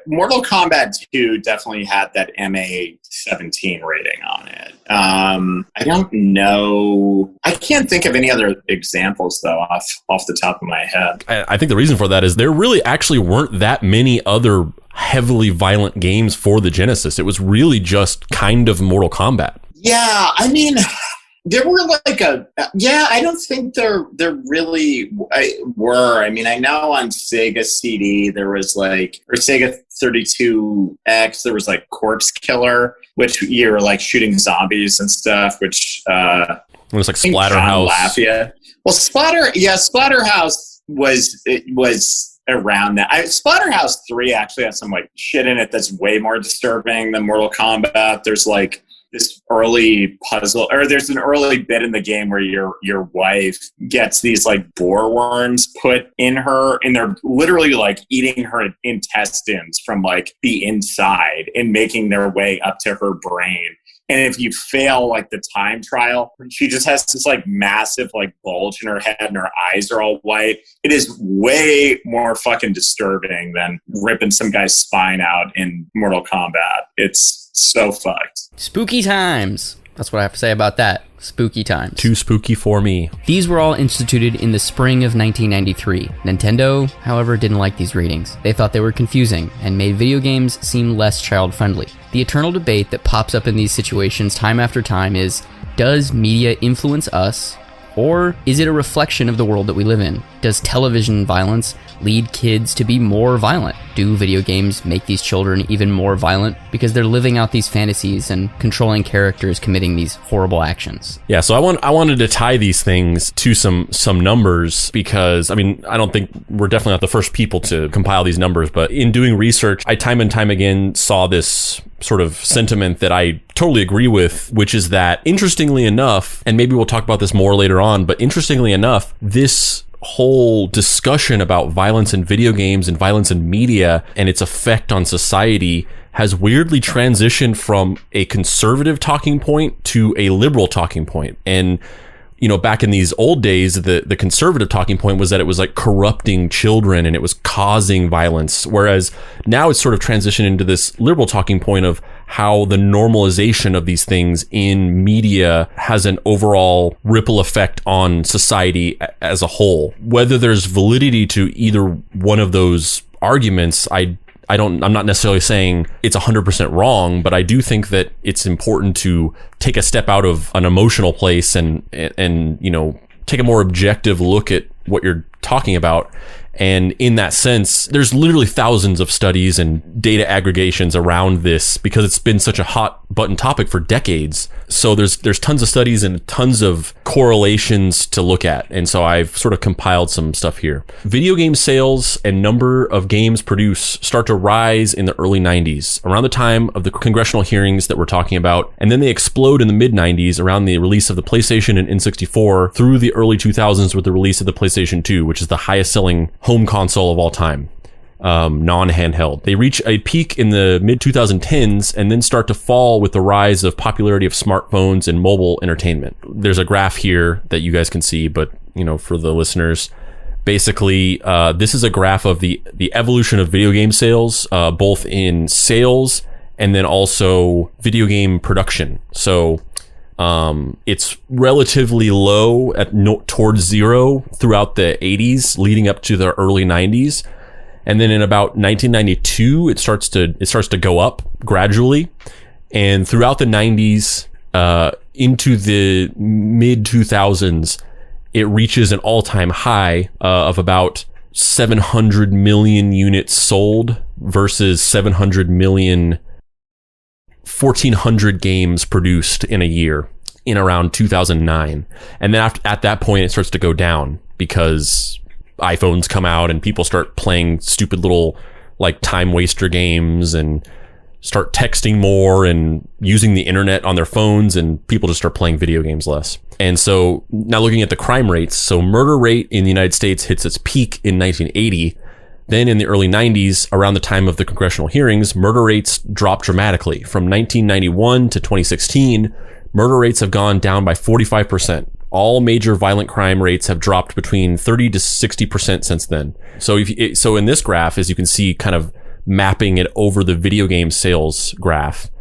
Speaker 3: Mortal Kombat 2 definitely had that MA17 rating on it. I don't know. I can't think of any other examples, though, off the top of my head.
Speaker 2: I think the reason for that is there really actually weren't that many other heavily violent games for the Genesis. It was really just kind of Mortal Kombat.
Speaker 3: Yeah, I mean, there were I don't think there really were. I mean, I know on Sega CD there was or Sega 32X, there was like Corpse Killer, which you were like shooting zombies and stuff, which it
Speaker 2: was like Splatterhouse.
Speaker 3: Well, Splatterhouse was around that. Splatterhouse 3 actually has some like shit in it that's way more disturbing than Mortal Kombat. There's like this early puzzle, or there's an early bit in the game where your wife gets these like boar worms put in her, and they're literally like eating her intestines from like the inside and making their way up to her brain. And if you fail like the time trial, she just has this like massive like bulge in her head and her eyes are all white. It is way more fucking disturbing than ripping some guy's spine out in Mortal Kombat. It's so fucked.
Speaker 1: Spooky times. That's what I have to say about that. Spooky times.
Speaker 2: Too spooky for me.
Speaker 1: These were all instituted in the spring of 1993. Nintendo, however, didn't like these ratings. They thought they were confusing and made video games seem less child-friendly. The eternal debate that pops up in these situations time after time is, does media influence us, or is it a reflection of the world that we live in? Does television violence lead kids to be more violent? Do video games make these children even more violent because they're living out these fantasies and controlling characters committing these horrible actions?
Speaker 2: Yeah, so I wanted to tie these things to some numbers because, I mean, I don't think we're definitely not the first people to compile these numbers, but in doing research, I time and time again saw this sort of sentiment that I totally agree with, which is that, interestingly enough, and maybe we'll talk about this more later on, but interestingly enough, this whole discussion about violence in video games and violence in media and its effect on society has weirdly transitioned from a conservative talking point to a liberal talking point. And back in these old days, the conservative talking point was that it was like corrupting children and it was causing violence. Whereas now it's sort of transitioned into this liberal talking point of how the normalization of these things in media has an overall ripple effect on society as a whole. Whether there's validity to either one of those arguments, I'm not necessarily saying it's 100% wrong, but I do think that it's important to take a step out of an emotional place and take a more objective look at what you're talking about. And in that sense, there's literally thousands of studies and data aggregations around this because it's been such a hot button topic for decades. So there's tons of studies and tons of correlations to look at. And so I've sort of compiled some stuff here. Video game sales and number of games produced start to rise in the early 90s, around the time of the congressional hearings that we're talking about. And then they explode in the mid 90s around the release of the PlayStation and N64 through the early 2000s with the release of the PlayStation 2, which is the highest selling home console of all time. Non-handheld. They reach a peak in the mid-2010s and then start to fall with the rise of popularity of smartphones and mobile entertainment. There's a graph here that you guys can see, but for the listeners, basically this is a graph of the evolution of video game sales, both in sales and then also video game production. So it's relatively low towards zero throughout the 80s leading up to the early 90s. And then in about 1992, it starts to go up gradually. And throughout the 90s, into the mid 2000s, it reaches an all-time high of about 700 million units sold versus 700 million 1,400 games produced in a year in around 2009. And then at that point, it starts to go down because iPhones come out and people start playing stupid little like time waster games and start texting more and using the internet on their phones, and people just start playing video games less. And so now looking at the crime rates, so murder rate in the United States hits its peak in 1980. Then in the early 90s, around the time of the congressional hearings, murder rates dropped dramatically. From 1991 to 2016, murder rates have gone down by 45%. All major violent crime rates have dropped between 30 to 60% since then. So so in this graph, as you can see, kind of mapping it over the video game sales graph,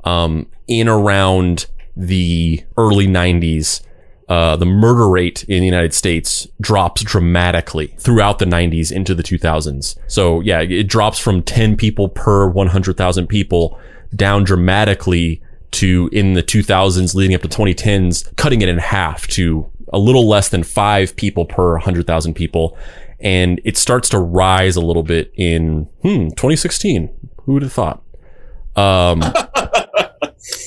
Speaker 2: in around the early 90s, the murder rate in the United States drops dramatically throughout the 90s into the 2000s. So yeah, it drops from 10 people per 100,000 people down dramatically to in the 2000s leading up to 2010s, cutting it in half to a little less than 5 people per 100,000 people. And it starts to rise a little bit in 2016. Who would have thought?
Speaker 1: I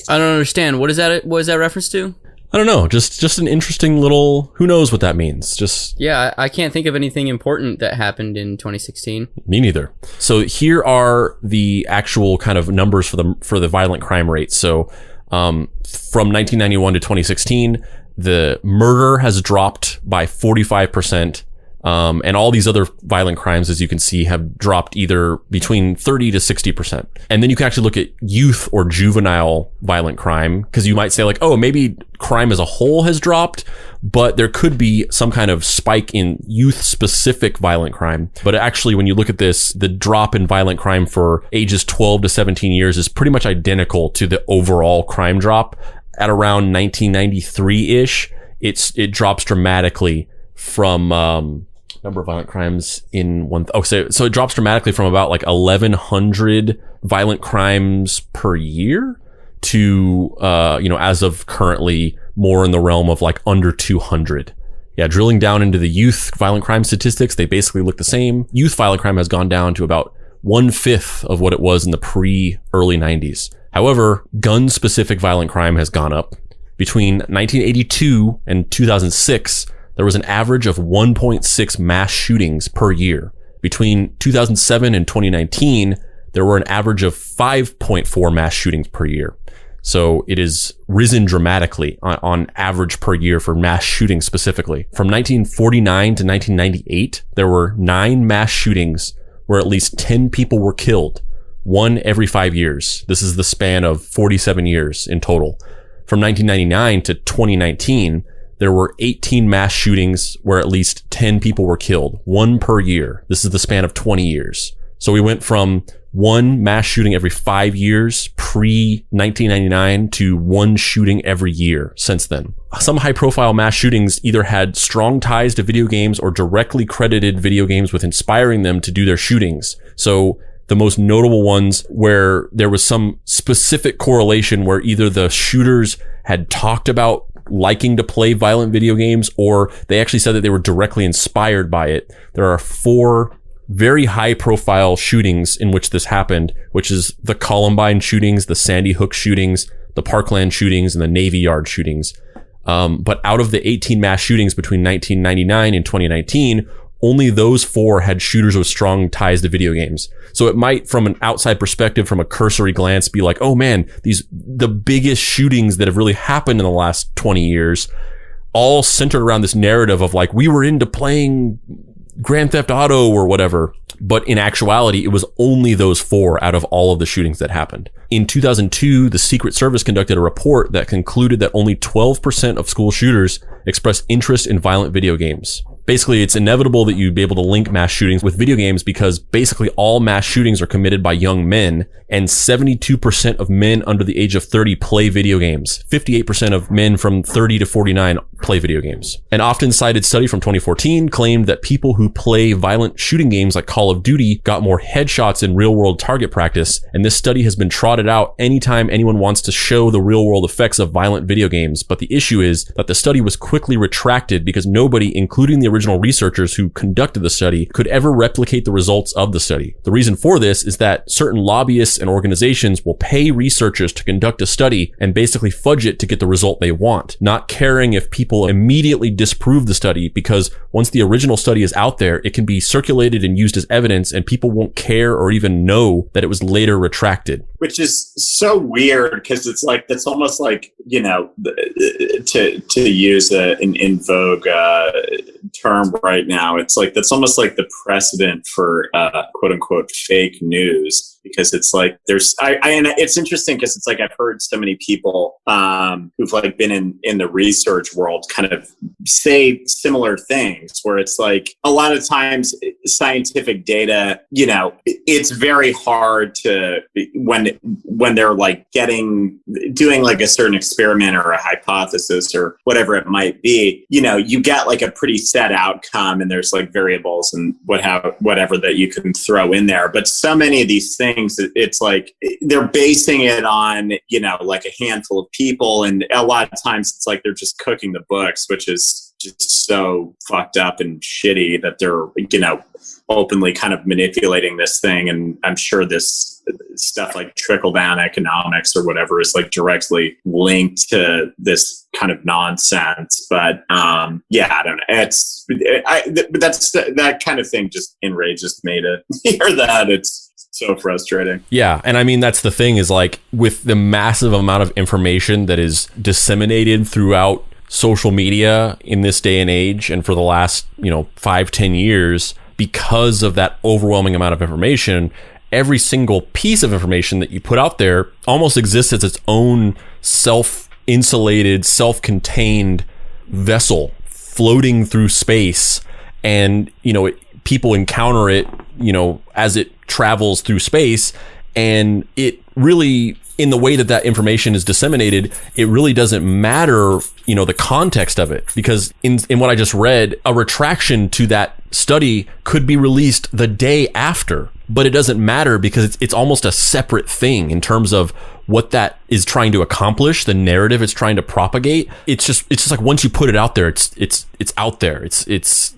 Speaker 1: don't understand. What is that reference to?
Speaker 2: I don't know. Just an interesting little, who knows what that means.
Speaker 1: I can't think of anything important that happened in 2016.
Speaker 2: Me neither. So here are the actual kind of numbers for the violent crime rate. So from 1991 to 2016, the murder has dropped by 45%. And all these other violent crimes, as you can see, have dropped either between 30 to 60%. And then you can actually look at youth or juvenile violent crime, because you might say like, oh, maybe crime as a whole has dropped, but there could be some kind of spike in youth specific violent crime. But actually, when you look at this, the drop in violent crime for ages 12 to 17 years is pretty much identical to the overall crime drop. At around 1993-ish, it drops dramatically from, number of violent crimes in one. So it drops dramatically from about like 1,100 violent crimes per year to, as of currently more in the realm of like under 200. Yeah. Drilling down into the youth violent crime statistics, they basically look the same. Youth violent crime has gone down to about 1/5 of what it was in the early 90s. However, gun specific violent crime has gone up. Between 1982 and 2006, there was an average of 1.6 mass shootings per year. Between 2007 and 2019, there were an average of 5.4 mass shootings per year. So it has risen dramatically on average per year for mass shootings specifically. From 1949 to 1998, there were 9 mass shootings where at least 10 people were killed, 1 every 5 years. This is the span of 47 years in total. From 1999 to 2019, there were 18 mass shootings where at least 10 people were killed, one per year. This is the span of 20 years. So we went from one mass shooting every 5 years pre-1999 to one shooting every year since then. Some high-profile mass shootings either had strong ties to video games or directly credited video games with inspiring them to do their shootings. So the most notable ones where there was some specific correlation where either the shooters had talked about liking to play violent video games or they actually said that they were directly inspired by it. There are 4 very high profile shootings in which this happened, which is the Columbine shootings, the Sandy Hook shootings, the Parkland shootings, and the Navy Yard shootings. But out of the 18 mass shootings between 1999 and 2019, only those 4 had shooters with strong ties to video games. So it might, from an outside perspective, from a cursory glance, be like, oh man, the biggest shootings that have really happened in the last 20 years, all centered around this narrative of like, we were into playing Grand Theft Auto or whatever. But in actuality, it was only those 4 out of all of the shootings that happened. In 2002, the Secret Service conducted a report that concluded that only 12% of school shooters expressed interest in violent video games. Basically, it's inevitable that you'd be able to link mass shootings with video games because basically all mass shootings are committed by young men, and 72% of men under the age of 30 play video games. 58% of men from 30 to 49 play video games. An often cited study from 2014 claimed that people who play violent shooting games like Call of Duty got more headshots in real-world target practice, and this study has been trotted out anytime anyone wants to show the real-world effects of violent video games. But the issue is that the study was quickly retracted because nobody, including the original researchers who conducted the study, could ever replicate the results of the study. The reason for this is that certain lobbyists and organizations will pay researchers to conduct a study and basically fudge it to get the result they want, not caring if people immediately disprove the study, because once the original study is out there, it can be circulated and used as evidence and people won't care or even know that it was later retracted.
Speaker 3: Which is so weird because it's like, that's almost like, you know, to use an in vogue term right now, it's like, that's almost like the precedent for quote unquote fake news. Because it's like and it's interesting because it's like I've heard so many people who've like been in the research world kind of say similar things where it's like a lot of times scientific data, you know, it's very hard to when they're like doing like a certain experiment or a hypothesis or whatever it might be, you know, you get like a pretty set outcome and there's like variables and whatever that you can throw in there. But so many of these things, it's like they're basing it on, you know, like a handful of people. And a lot of times it's like they're just cooking the books, which is just so fucked up and shitty that they're, you know, openly kind of manipulating this thing. And I'm sure this stuff like trickle down economics or whatever is like directly linked to this kind of nonsense. But yeah, I don't know. But that's that kind of thing just enrages me to hear that. It's so frustrating.
Speaker 2: Yeah. And I mean, that's the thing is like with the massive amount of information that is disseminated throughout social media in this day and age and for the last, 5-10 years, because of that overwhelming amount of information, every single piece of information that you put out there almost exists as its own self-insulated, self-contained vessel floating through space. And, people encounter it, as it travels through space. And it really, in the way that information is disseminated, it really doesn't matter, the context of it. Because in what I just read, a retraction to that study could be released the day after, but it doesn't matter because it's almost a separate thing in terms of what that is trying to accomplish, the narrative it's trying to propagate. It's just like once you put it out there, it's out there.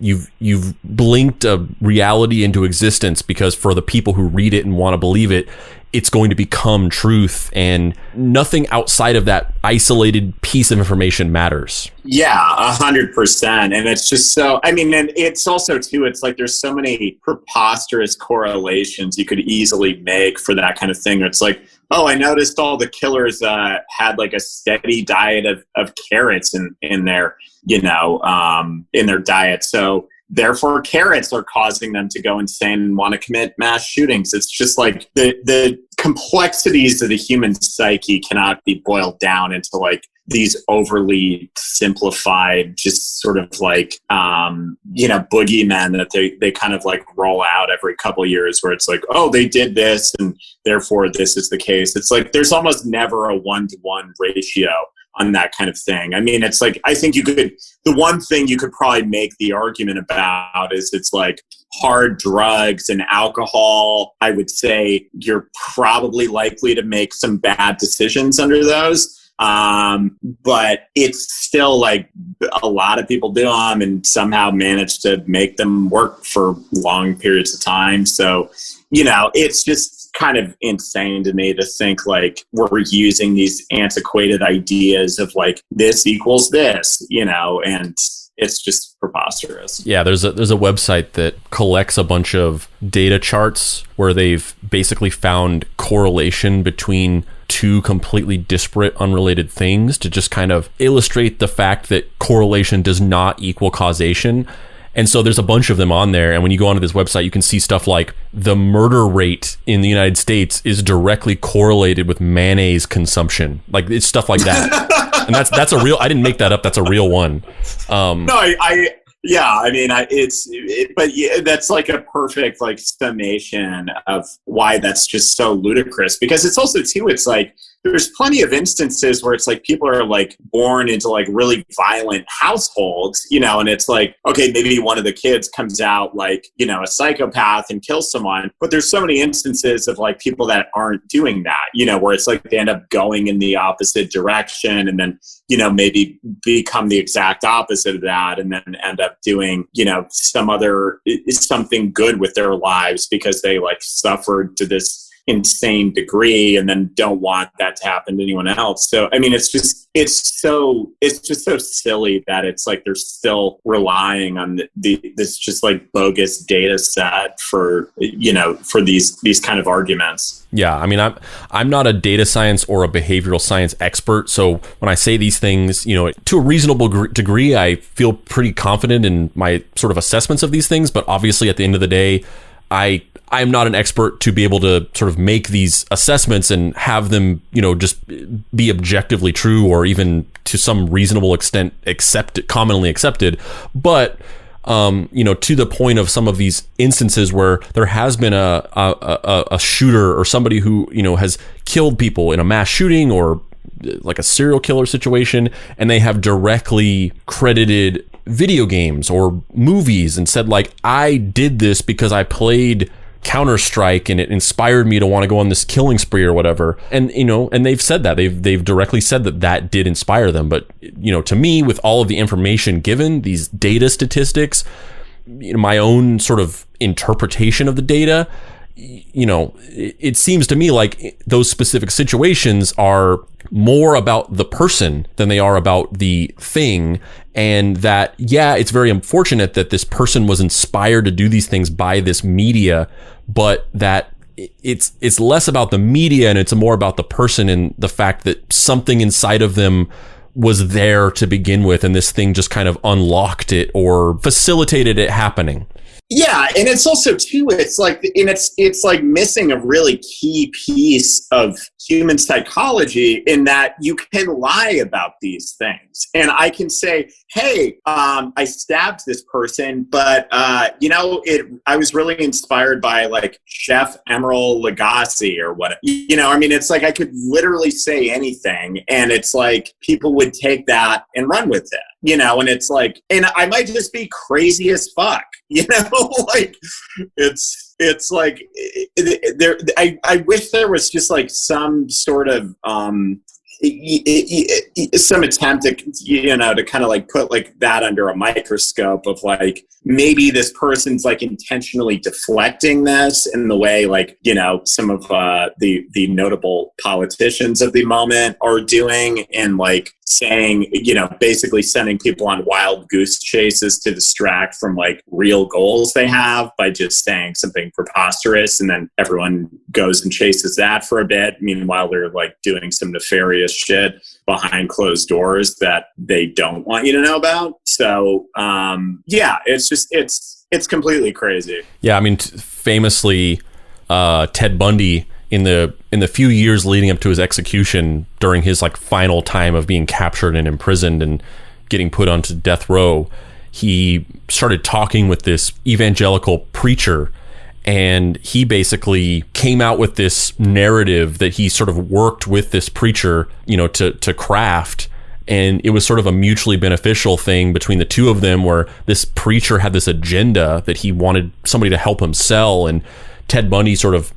Speaker 2: You've blinked a reality into existence because for the people who read it and want to believe it, it's going to become truth, and nothing outside of that isolated piece of information matters.
Speaker 3: Yeah, 100%. And it's just so, and it's also too, it's like there's so many preposterous correlations you could easily make for that kind of thing. It's like, oh, I noticed all the killers had like a steady diet of carrots in their, in their diet. So therefore carrots are causing them to go insane and want to commit mass shootings. It's just like the complexities of the human psyche cannot be boiled down into like these overly simplified, just sort of like, boogeymen that they kind of like roll out every couple of years where it's like, oh, they did this and therefore this is the case. It's like, there's almost never a 1-to-1 ratio on that kind of thing. I mean, it's like, I think the one thing you could probably make the argument about is it's like hard drugs and alcohol. I would say you're probably likely to make some bad decisions under those. But it's still like a lot of people do them and somehow manage to make them work for long periods of time. So, it's just kind of insane to me to think like we're using these antiquated ideas of like this equals this, and it's just preposterous.
Speaker 2: Yeah, there's a website that collects a bunch of data charts where they've basically found correlation between two completely disparate, unrelated things to just kind of illustrate the fact that correlation does not equal causation. And so there's a bunch of them on there. And when you go onto this website, you can see stuff like the murder rate in the United States is directly correlated with mayonnaise consumption. Like it's stuff like that. And that's a real, I didn't make that up. That's a real one. That's like a perfect like summation of why that's just so ludicrous, because it's also too, it's like, there's plenty of instances where it's like people are like born into like really violent households, and it's like, okay, maybe one of the kids comes out like, a psychopath and kills someone. But there's so many instances of like people that aren't doing that, where it's like they end up going in the opposite direction and then, maybe become the exact opposite of that and then end up doing, something good with their lives because they like suffered to this insane degree and then don't want that to happen to anyone else. So I mean, it's just so silly that it's like they're still relying on this just like bogus data set for these kind of arguments. Yeah, I mean, I'm not a data science or a behavioral science expert, so when I say these things, to a reasonable degree, I feel pretty confident in my sort of assessments of these things. But obviously, at the end of the day, I'm not an expert to be able to sort of make these assessments and have them, just be objectively true or even to some reasonable extent commonly accepted. But, to the point of some of these instances where there has been a shooter or somebody who, has killed people in a mass shooting or like a serial killer situation, and they have directly credited video games or movies and said like, I did this because I played Counter-Strike and it inspired me to want to go on this killing spree or whatever. And, and they've said that they've directly said that did inspire them. But, to me, with all of the information given, these data statistics, my own sort of interpretation of the data, it seems to me like those specific situations are more about the person than they are about the thing. And that, yeah, it's very unfortunate that this person was inspired to do these things by this media, but that it's less about the media and it's more about the person and the fact that something inside of them was there to begin with, and this thing just kind of unlocked it or facilitated it happening.
Speaker 3: Yeah, and it's also too, it's like missing a really key piece of human psychology in that you can lie about these things. And I can say, hey, I stabbed this person, but I was really inspired by like Chef Emeril Lagasse or what, it's like I could literally say anything and it's like people would take that and run with it. And it's like, and I might just be crazy as fuck, like it's like there. I wish there was just like some sort of some attempt to to kind of like put like that under a microscope of like maybe this person's like intentionally deflecting this in the way like some of the notable politicians of the moment are doing, and like saying basically sending people on wild goose chases to distract from like real goals they have by just saying something preposterous, and then everyone goes and chases that for a bit. Meanwhile, they're like doing some nefarious shit behind closed doors that they don't want you to know about. So it's just it's completely crazy.
Speaker 2: Yeah, I mean, famously, Ted Bundy in the few years leading up to his execution, during his like final time of being captured and imprisoned and getting put onto death row, he started talking with this evangelical preacher, and he basically came out with this narrative that he sort of worked with this preacher, you know, to craft. And it was sort of a mutually beneficial thing between the two of them, where this preacher had this agenda that he wanted somebody to help him sell, and Ted Bundy sort of,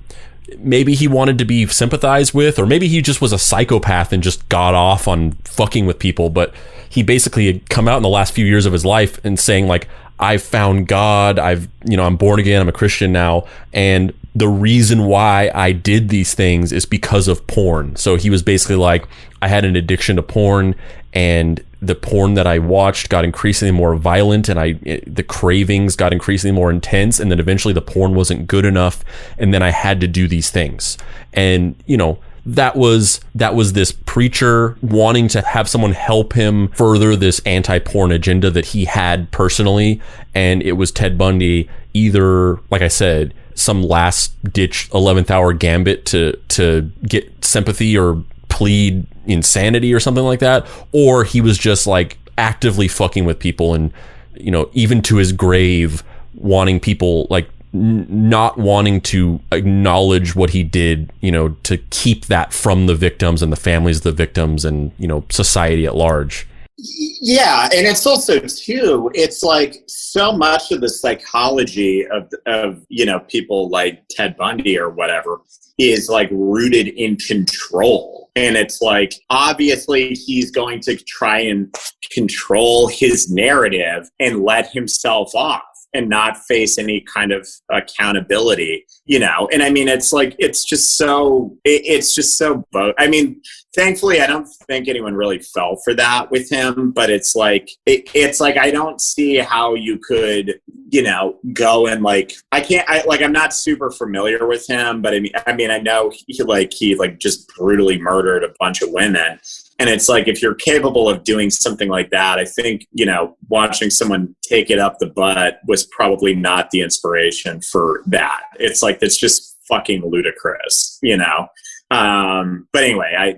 Speaker 2: maybe he wanted to be sympathized with, or maybe he just was a psychopath and just got off on fucking with people. But he basically had come out in the last few years of his life and saying like, I've found God, I'm born again, I'm a Christian now, and the reason why I did these things is because of porn. So he was basically like, I had an addiction to porn, and the porn that I watched got increasingly more violent, and the cravings got increasingly more intense, and then eventually the porn wasn't good enough, and then I had to do these things. And, you know, that was this preacher wanting to have someone help him further this anti-porn agenda that he had personally, and it was Ted Bundy, either, like I said, some last-ditch 11th hour gambit to get sympathy or plead insanity or something like that, or he was just like actively fucking with people, and, you know, even to his grave, wanting people like not wanting to acknowledge what he did, you know, to keep that from the victims and the families of the victims and, you know, society at large.
Speaker 3: Yeah, and it's also too, it's like so much of the psychology of you know, people like Ted Bundy or whatever is like rooted in control. And it's like, obviously he's going to try and control his narrative and let himself off and not face any kind of accountability, you know? And I mean, it's like, it's just so I mean, thankfully, I don't think anyone really fell for that with him, but it's like, I don't see how you could, you know, go and like, I'm not super familiar with him, but I mean, I know he just brutally murdered a bunch of women. And it's like, if you're capable of doing something like that, I think, you know, watching someone take it up the butt was probably not the inspiration for that. It's like, it's just fucking ludicrous, you know? But anyway,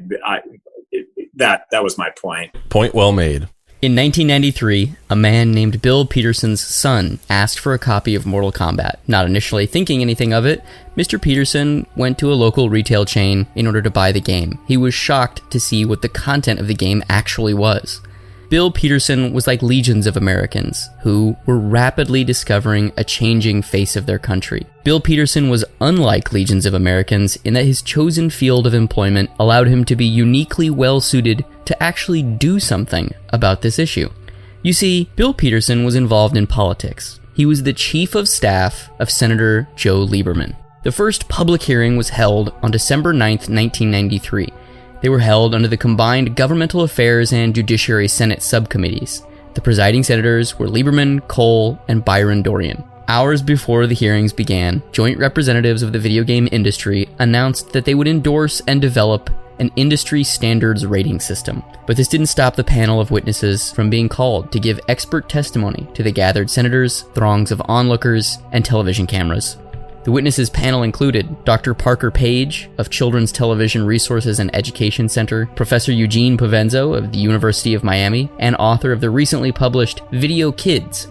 Speaker 3: that was my point.
Speaker 2: Point well made.
Speaker 1: In 1993, a man named Bill Peterson's son asked for a copy of Mortal Kombat. Not initially thinking anything of it, Mr. Peterson went to a local retail chain in order to buy the game. He was shocked to see what the content of the game actually was. Bill Peterson was like legions of Americans who were rapidly discovering a changing face of their country. Bill Peterson was unlike legions of Americans in that his chosen field of employment allowed him to be uniquely well-suited to actually do something about this issue. You see, Bill Peterson was involved in politics. He was the chief of staff of Senator Joe Lieberman. The first public hearing was held on December 9th, 1993. They were held under the combined Governmental Affairs and Judiciary Senate subcommittees. The presiding senators were Lieberman, Cole, and Byron Dorian. Hours before the hearings began, joint representatives of the video game industry announced that they would endorse and develop an industry standards rating system. But this didn't stop the panel of witnesses from being called to give expert testimony to the gathered senators, throngs of onlookers, and television cameras. The witnesses panel included Dr. Parker Page of Children's Television Resources and Education Center, Professor Eugene Pavenzo of the University of Miami, and author of the recently published Video Kids,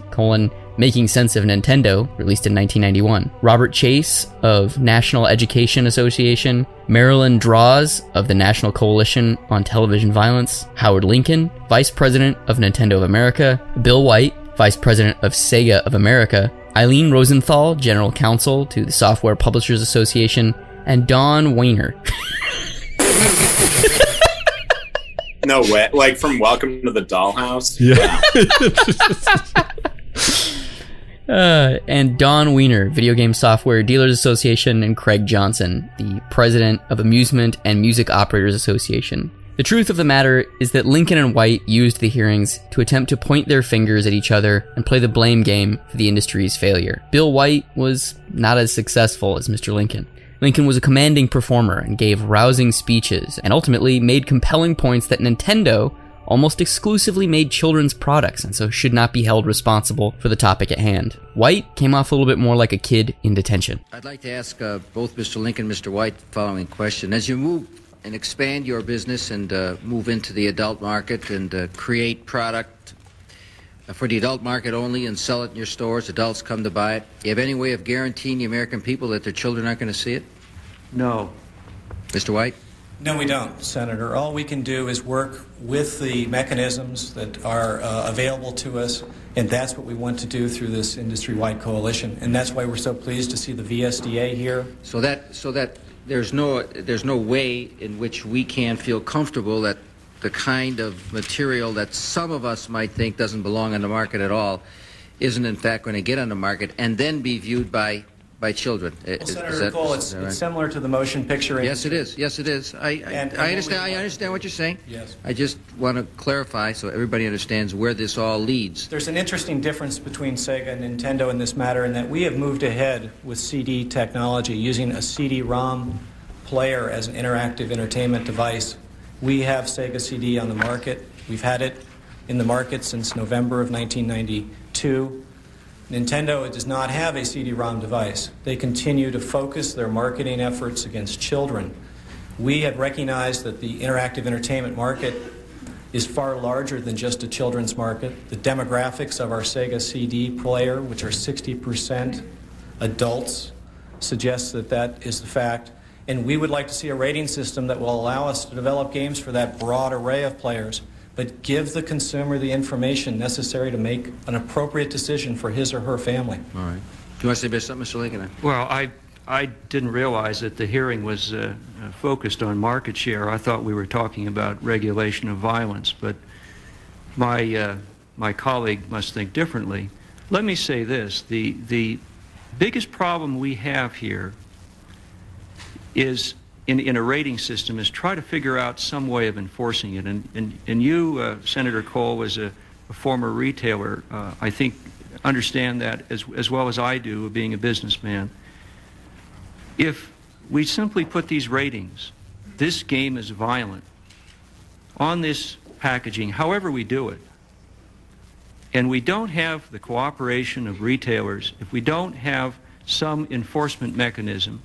Speaker 1: Making Sense of Nintendo, released in 1991, Robert Chase of National Education Association, Marilyn Draws of the National Coalition on Television Violence, Howard Lincoln, Vice President of Nintendo of America, Bill White, Vice President of Sega of America, Eileen Rosenthal, General Counsel to the Software Publishers Association, and Don Weiner.
Speaker 3: No way. Like from Welcome to the Dollhouse?
Speaker 2: Yeah.
Speaker 1: And Don Weiner, Video Game Software Dealers Association, and Craig Johnson, the President of Amusement and Music Operators Association. The truth of the matter is that Lincoln and White used the hearings to attempt to point their fingers at each other and play the blame game for the industry's failure. Bill White was not as successful as Mr. Lincoln. Lincoln was a commanding performer and gave rousing speeches, and ultimately made compelling points that Nintendo almost exclusively made children's products and so should not be held responsible for the topic at hand. White came off a little bit more like a kid in detention.
Speaker 4: I'd like to ask both Mr. Lincoln and Mr. White the following question. As you move and expand your business and move into the adult market and create product for the adult market only and sell it in your stores, adults come to buy it, do you have any way of guaranteeing the American people that their children aren't going to see it?
Speaker 5: No.
Speaker 4: Mr. White?
Speaker 5: No, we don't, Senator. All we can do is work with the mechanisms that are available to us, and that's what we want to do through this industry-wide coalition. And that's why we're so pleased to see the VSDA here.
Speaker 4: So that there's no way in which we can feel comfortable that the kind of material that some of us might think doesn't belong on the market at all isn't in fact going to get on the market and then be viewed by children.
Speaker 5: Well, Senator Cole, it's similar to the motion picture.
Speaker 4: Yes, it is. Yes, it is. I understand. I understand what you're saying.
Speaker 5: Yes.
Speaker 4: I just want to clarify so everybody understands where this all leads.
Speaker 5: There's an interesting difference between Sega and Nintendo in this matter in that we have moved ahead with CD technology using a CD-ROM player as an interactive entertainment device. We have Sega CD on the market. We've had it in the market since November of 1992. Nintendo does not have a CD-ROM device. They continue to focus their marketing efforts against children. We have recognized that the interactive entertainment market is far larger than just a children's market. The demographics of our Sega CD player, which are 60% adults, suggests that that is the fact. And we would like to see a rating system that will allow us to develop games for that broad array of players, but give the consumer the information necessary to make an appropriate decision for his or her family.
Speaker 4: All right. Do you want to say something, Mr. Lincoln?
Speaker 6: Well, I didn't realize that the hearing was focused on market share. I thought we were talking about regulation of violence, but my colleague must think differently. Let me say this. The biggest problem we have here is in a rating system is try to figure out some way of enforcing it. And you, Senator Cole, as a former retailer, I think understand that as well as I do, being a businessman. If we simply put these ratings, this game is violent, on this packaging, however we do it, and we don't have the cooperation of retailers, if we don't have some enforcement mechanism,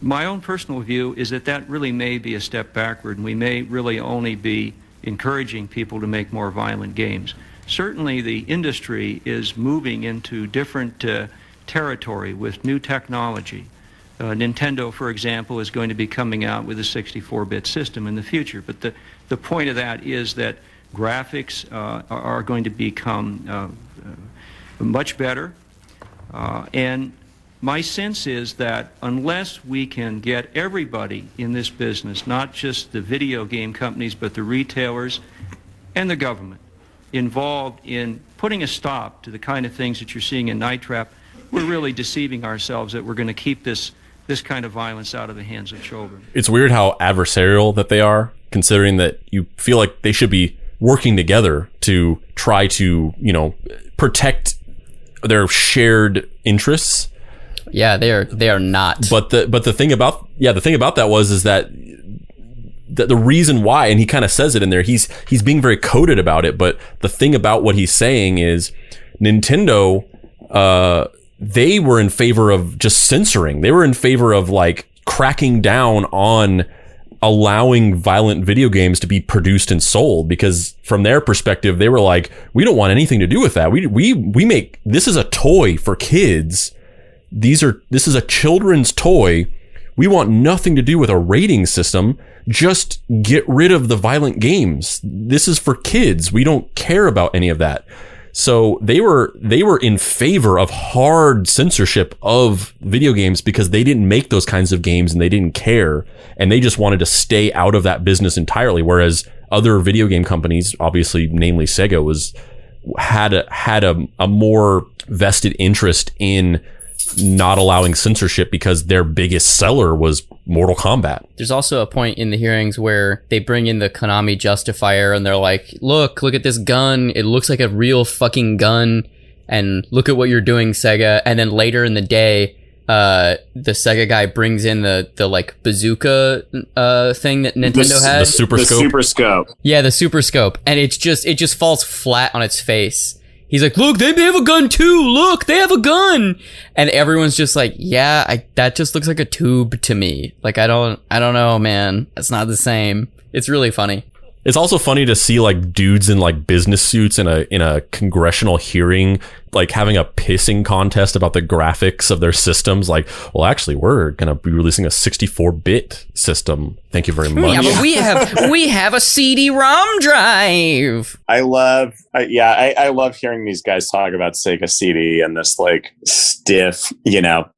Speaker 6: my own personal view is that that really may be a step backward, and we may really only be encouraging people to make more violent games. Certainly the industry is moving into different territory with new technology. Nintendo, for example, is going to be coming out with a 64-bit system in the future. But the point of that is that graphics are going to become much better. And my sense is that unless we can get everybody in this business, not just the video game companies, but the retailers and the government, involved in putting a stop to the kind of things that you're seeing in Night Trap, we're really deceiving ourselves that we're going to keep this kind of violence out of the hands of children.
Speaker 2: It's weird how adversarial that they are, considering that you feel like they should be working together to try to, protect their shared interests.
Speaker 1: Yeah, they are not.
Speaker 2: But the thing about that is that the reason why, and he kind of says it in there, he's being very coded about it, but the thing about what he's saying is Nintendo, they were in favor of just censoring. They were in favor of like cracking down on allowing violent video games to be produced and sold, because from their perspective, they were like, we don't want anything to do with that. We make, this is a toy for kids. This is a children's toy. We want nothing to do with a rating system. Just get rid of the violent games. This is for kids. We don't care about any of that. So they were in favor of hard censorship of video games because they didn't make those kinds of games and they didn't care, and they just wanted to stay out of that business entirely. Whereas other video game companies, obviously, namely Sega, had a more vested interest in not allowing censorship because their biggest seller was Mortal Kombat.
Speaker 1: There's also a point in the hearings where they bring in the Konami justifier and they're like, look at this gun. It looks like a real fucking gun. And look at what you're doing, Sega. And then later in the day, the Sega guy brings in the like bazooka thing that Nintendo had.
Speaker 2: The Super Scope.
Speaker 3: Super Scope.
Speaker 1: Yeah, the Super Scope. And it just falls flat on its face. He's like, look, they have a gun too. Look, they have a gun. And everyone's just like, yeah, that just looks like a tube to me. Like, I don't know, man. It's not the same. It's really funny.
Speaker 2: It's also funny to see like dudes in like business suits in a congressional hearing, like having a pissing contest about the graphics of their systems. Like, well, actually, we're going to be releasing a 64-bit system. Thank you very much.
Speaker 1: Yeah, but we have a CD-ROM drive.
Speaker 3: I love hearing these guys talk about Sega CD and this like stiff,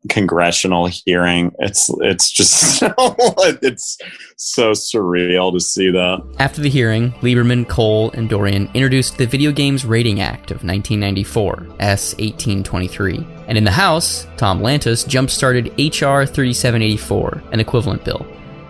Speaker 3: congressional hearing. It's just it's so surreal to see that.
Speaker 1: After the hearing, Lieberman, Cole, and Dorian introduced the Video Games Rating Act of 1994, S. 1823. And in the House, Tom Lantis jump-started H.R. 3784, an equivalent bill.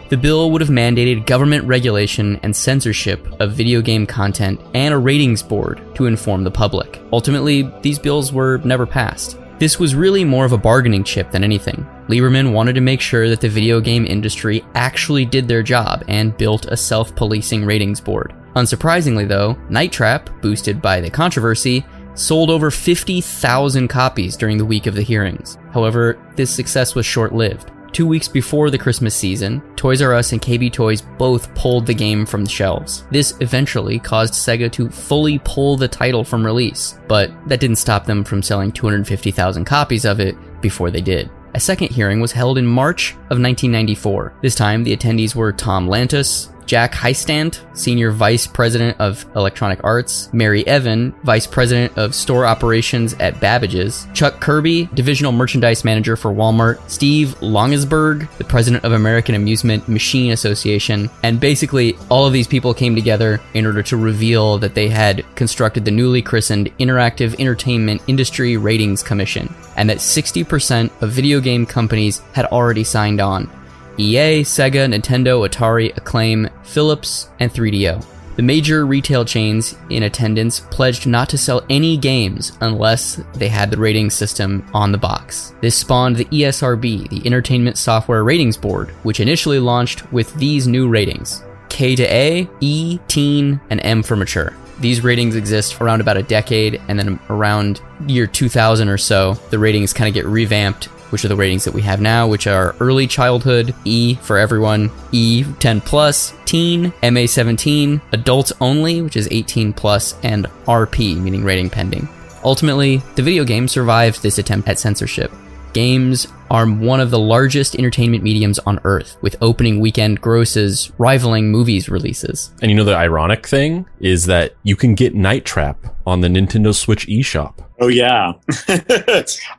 Speaker 1: The bill would have mandated government regulation and censorship of video game content and a ratings board to inform the public. Ultimately, these bills were never passed. This was really more of a bargaining chip than anything. Lieberman wanted to make sure that the video game industry actually did their job and built a self-policing ratings board. Unsurprisingly though, Night Trap, boosted by the controversy, sold over 50,000 copies during the week of the hearings. However, this success was short-lived. 2 weeks before the Christmas season, Toys R Us and KB Toys both pulled the game from the shelves. This eventually caused Sega to fully pull the title from release, but that didn't stop them from selling 250,000 copies of it before they did. A second hearing was held in March of 1994. This time, the attendees were Tom Lantis, Jack Heistand, Senior Vice President of Electronic Arts, Mary Evan, Vice President of Store Operations at Babbage's, Chuck Kirby, Divisional Merchandise Manager for Walmart, Steve Longesberg, the President of American Amusement Machine Association, and basically all of these people came together in order to reveal that they had constructed the newly christened Interactive Entertainment Industry Ratings Commission, and that 60% of video game companies had already signed on. EA, Sega, Nintendo, Atari, Acclaim, Philips, and 3DO. The major retail chains in attendance pledged not to sell any games unless they had the rating system on the box. This spawned the ESRB, the Entertainment Software Ratings Board, which initially launched with these new ratings: K to A, E, Teen, and M for Mature. These ratings exist around about a decade, and then around year 2000 or so, the ratings kind of get revamped, which are the ratings that we have now, which are early childhood, E for everyone, E 10 plus, teen, MA 17, adults only, which is 18 plus, and RP, meaning rating pending. Ultimately, the video game survived this attempt at censorship. Games are one of the largest entertainment mediums on Earth, with opening weekend grosses rivaling movies releases.
Speaker 2: And you know the ironic thing is that you can get Night Trap on the Nintendo Switch eShop.
Speaker 3: Oh yeah,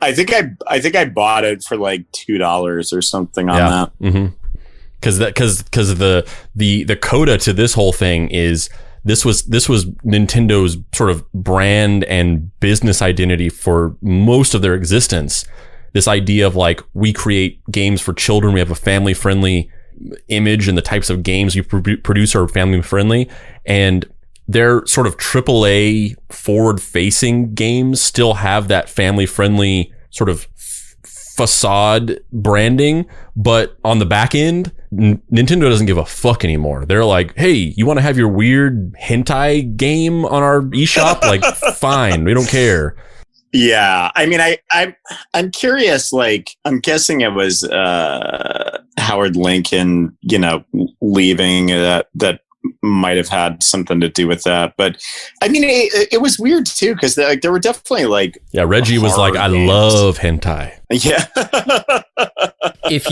Speaker 3: I think I bought it for like $2 or something on that.
Speaker 2: Mm-hmm. Because the coda to this whole thing is this was Nintendo's sort of brand and business identity for most of their existence. This idea of like, we create games for children, we have a family friendly image, and the types of games you produce are family friendly, and their sort of AAA forward-facing games still have that family-friendly sort of facade branding, but on the back end, Nintendo doesn't give a fuck anymore. They're like, hey, you want to have your weird hentai game on our eShop? Like, fine, we don't care.
Speaker 3: Yeah, I mean, I'm curious. Like, I'm guessing it was Howard Lincoln, leaving that might have had something to do with that. But I mean, it was weird too, because there were definitely like,
Speaker 2: Reggie was like, I love hentai.
Speaker 3: Yeah.
Speaker 1: If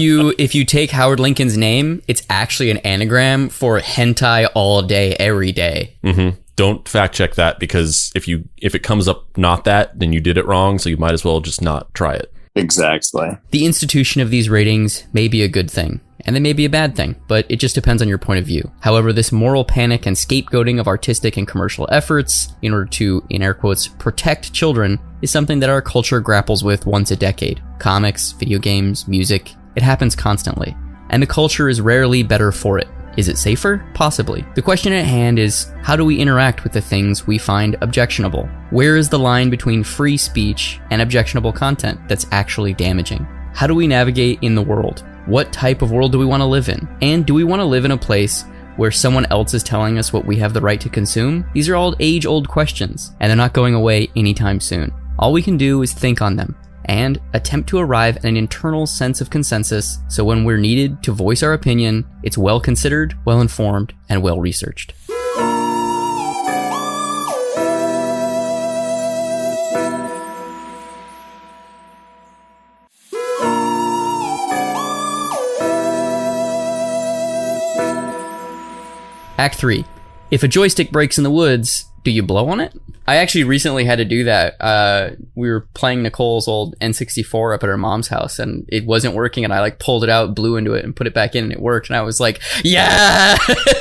Speaker 1: you take Howard Lincoln's name, it's actually an anagram for hentai all day, every day.
Speaker 2: Mm-hmm. Don't fact check that, because if it comes up not that, then you did it wrong. So you might as well just not try it.
Speaker 3: Exactly.
Speaker 1: The institution of these ratings may be a good thing, and they may be a bad thing, but it just depends on your point of view. However, this moral panic and scapegoating of artistic and commercial efforts in order to, in air quotes, protect children is something that our culture grapples with once a decade. Comics, video games, music, it happens constantly, and the culture is rarely better for it. Is it safer? Possibly. The question at hand is, how do we interact with the things we find objectionable? Where is the line between free speech and objectionable content that's actually damaging? How do we navigate in the world? What type of world do we want to live in? And do we want to live in a place where someone else is telling us what we have the right to consume? These are all age-old questions, and they're not going away anytime soon. All we can do is think on them and attempt to arrive at an internal sense of consensus, so when we're needed to voice our opinion, it's well considered, well informed, and well researched. Act 3. If a joystick breaks in the woods, do you blow on it? I actually recently had to do that. We were playing Nicole's old N64 up at her mom's house, and it wasn't working, and I pulled it out, blew into it, and put it back in, and it worked, and I was like, yeah!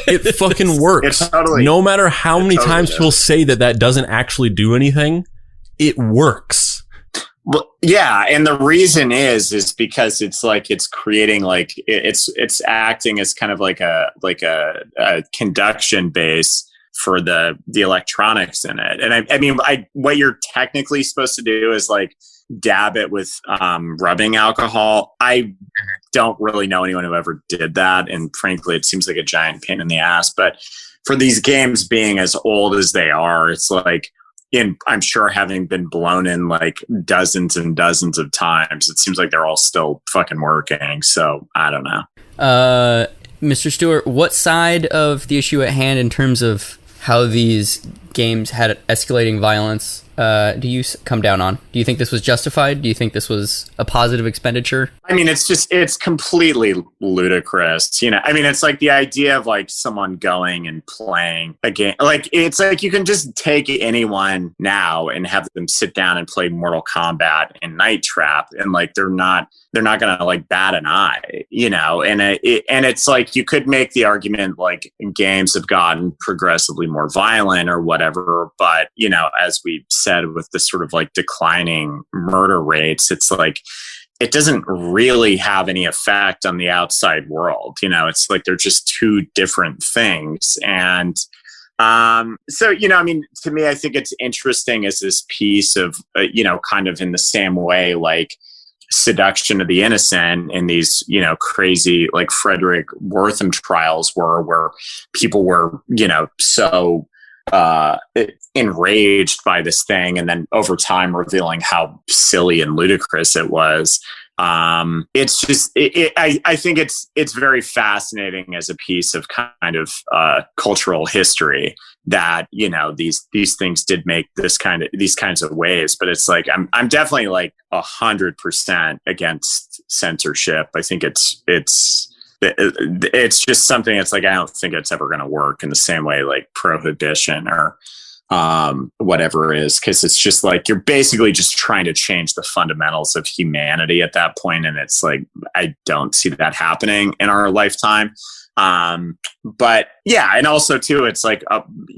Speaker 2: It fucking works. No matter how many times people say that doesn't actually do anything, it works.
Speaker 3: Well, yeah, and the reason is because it's creating it's acting as kind of like a conduction base for the electronics in it. And I mean, what you're technically supposed to do is dab it with rubbing alcohol. I don't really know anyone who ever did that, and frankly, it seems like a giant pain in the ass. But for these games being as old as they are, it's I'm sure having been blown in dozens and dozens of times, it seems like they're all still fucking working. So I don't know.
Speaker 1: Mr. Stewart, what side of the issue at hand in terms of how these games had escalating violence do you come down on? Do you think this was justified? Do you think this was a positive expenditure? I
Speaker 3: mean, it's completely ludicrous. I mean, it's the idea of someone going and playing a game. It's you can just take anyone now and have them sit down and play Mortal Kombat and Night Trap, and they're not gonna bat an eye, and it's you could make the argument games have gotten progressively more violent or whatever, but as we said, with the sort of declining murder rates, it's it doesn't really have any effect on the outside world. It's they're just two different things. And so, I mean, to me, I think it's interesting as this piece of, kind of in the same way, seduction of the innocent in these, crazy, Frederick Wortham trials where people were, so enraged by this thing, and then over time revealing how silly and ludicrous it was. It's just, I think it's very fascinating as a piece of kind of cultural history that these things did make these kinds of waves. But it's I'm definitely 100% against censorship. I think it's just something. It's I don't think it's ever going to work in the same way prohibition or whatever is, because it's just you're basically just trying to change the fundamentals of humanity at that point, and it's I don't see that happening in our lifetime. But yeah, and also too, it's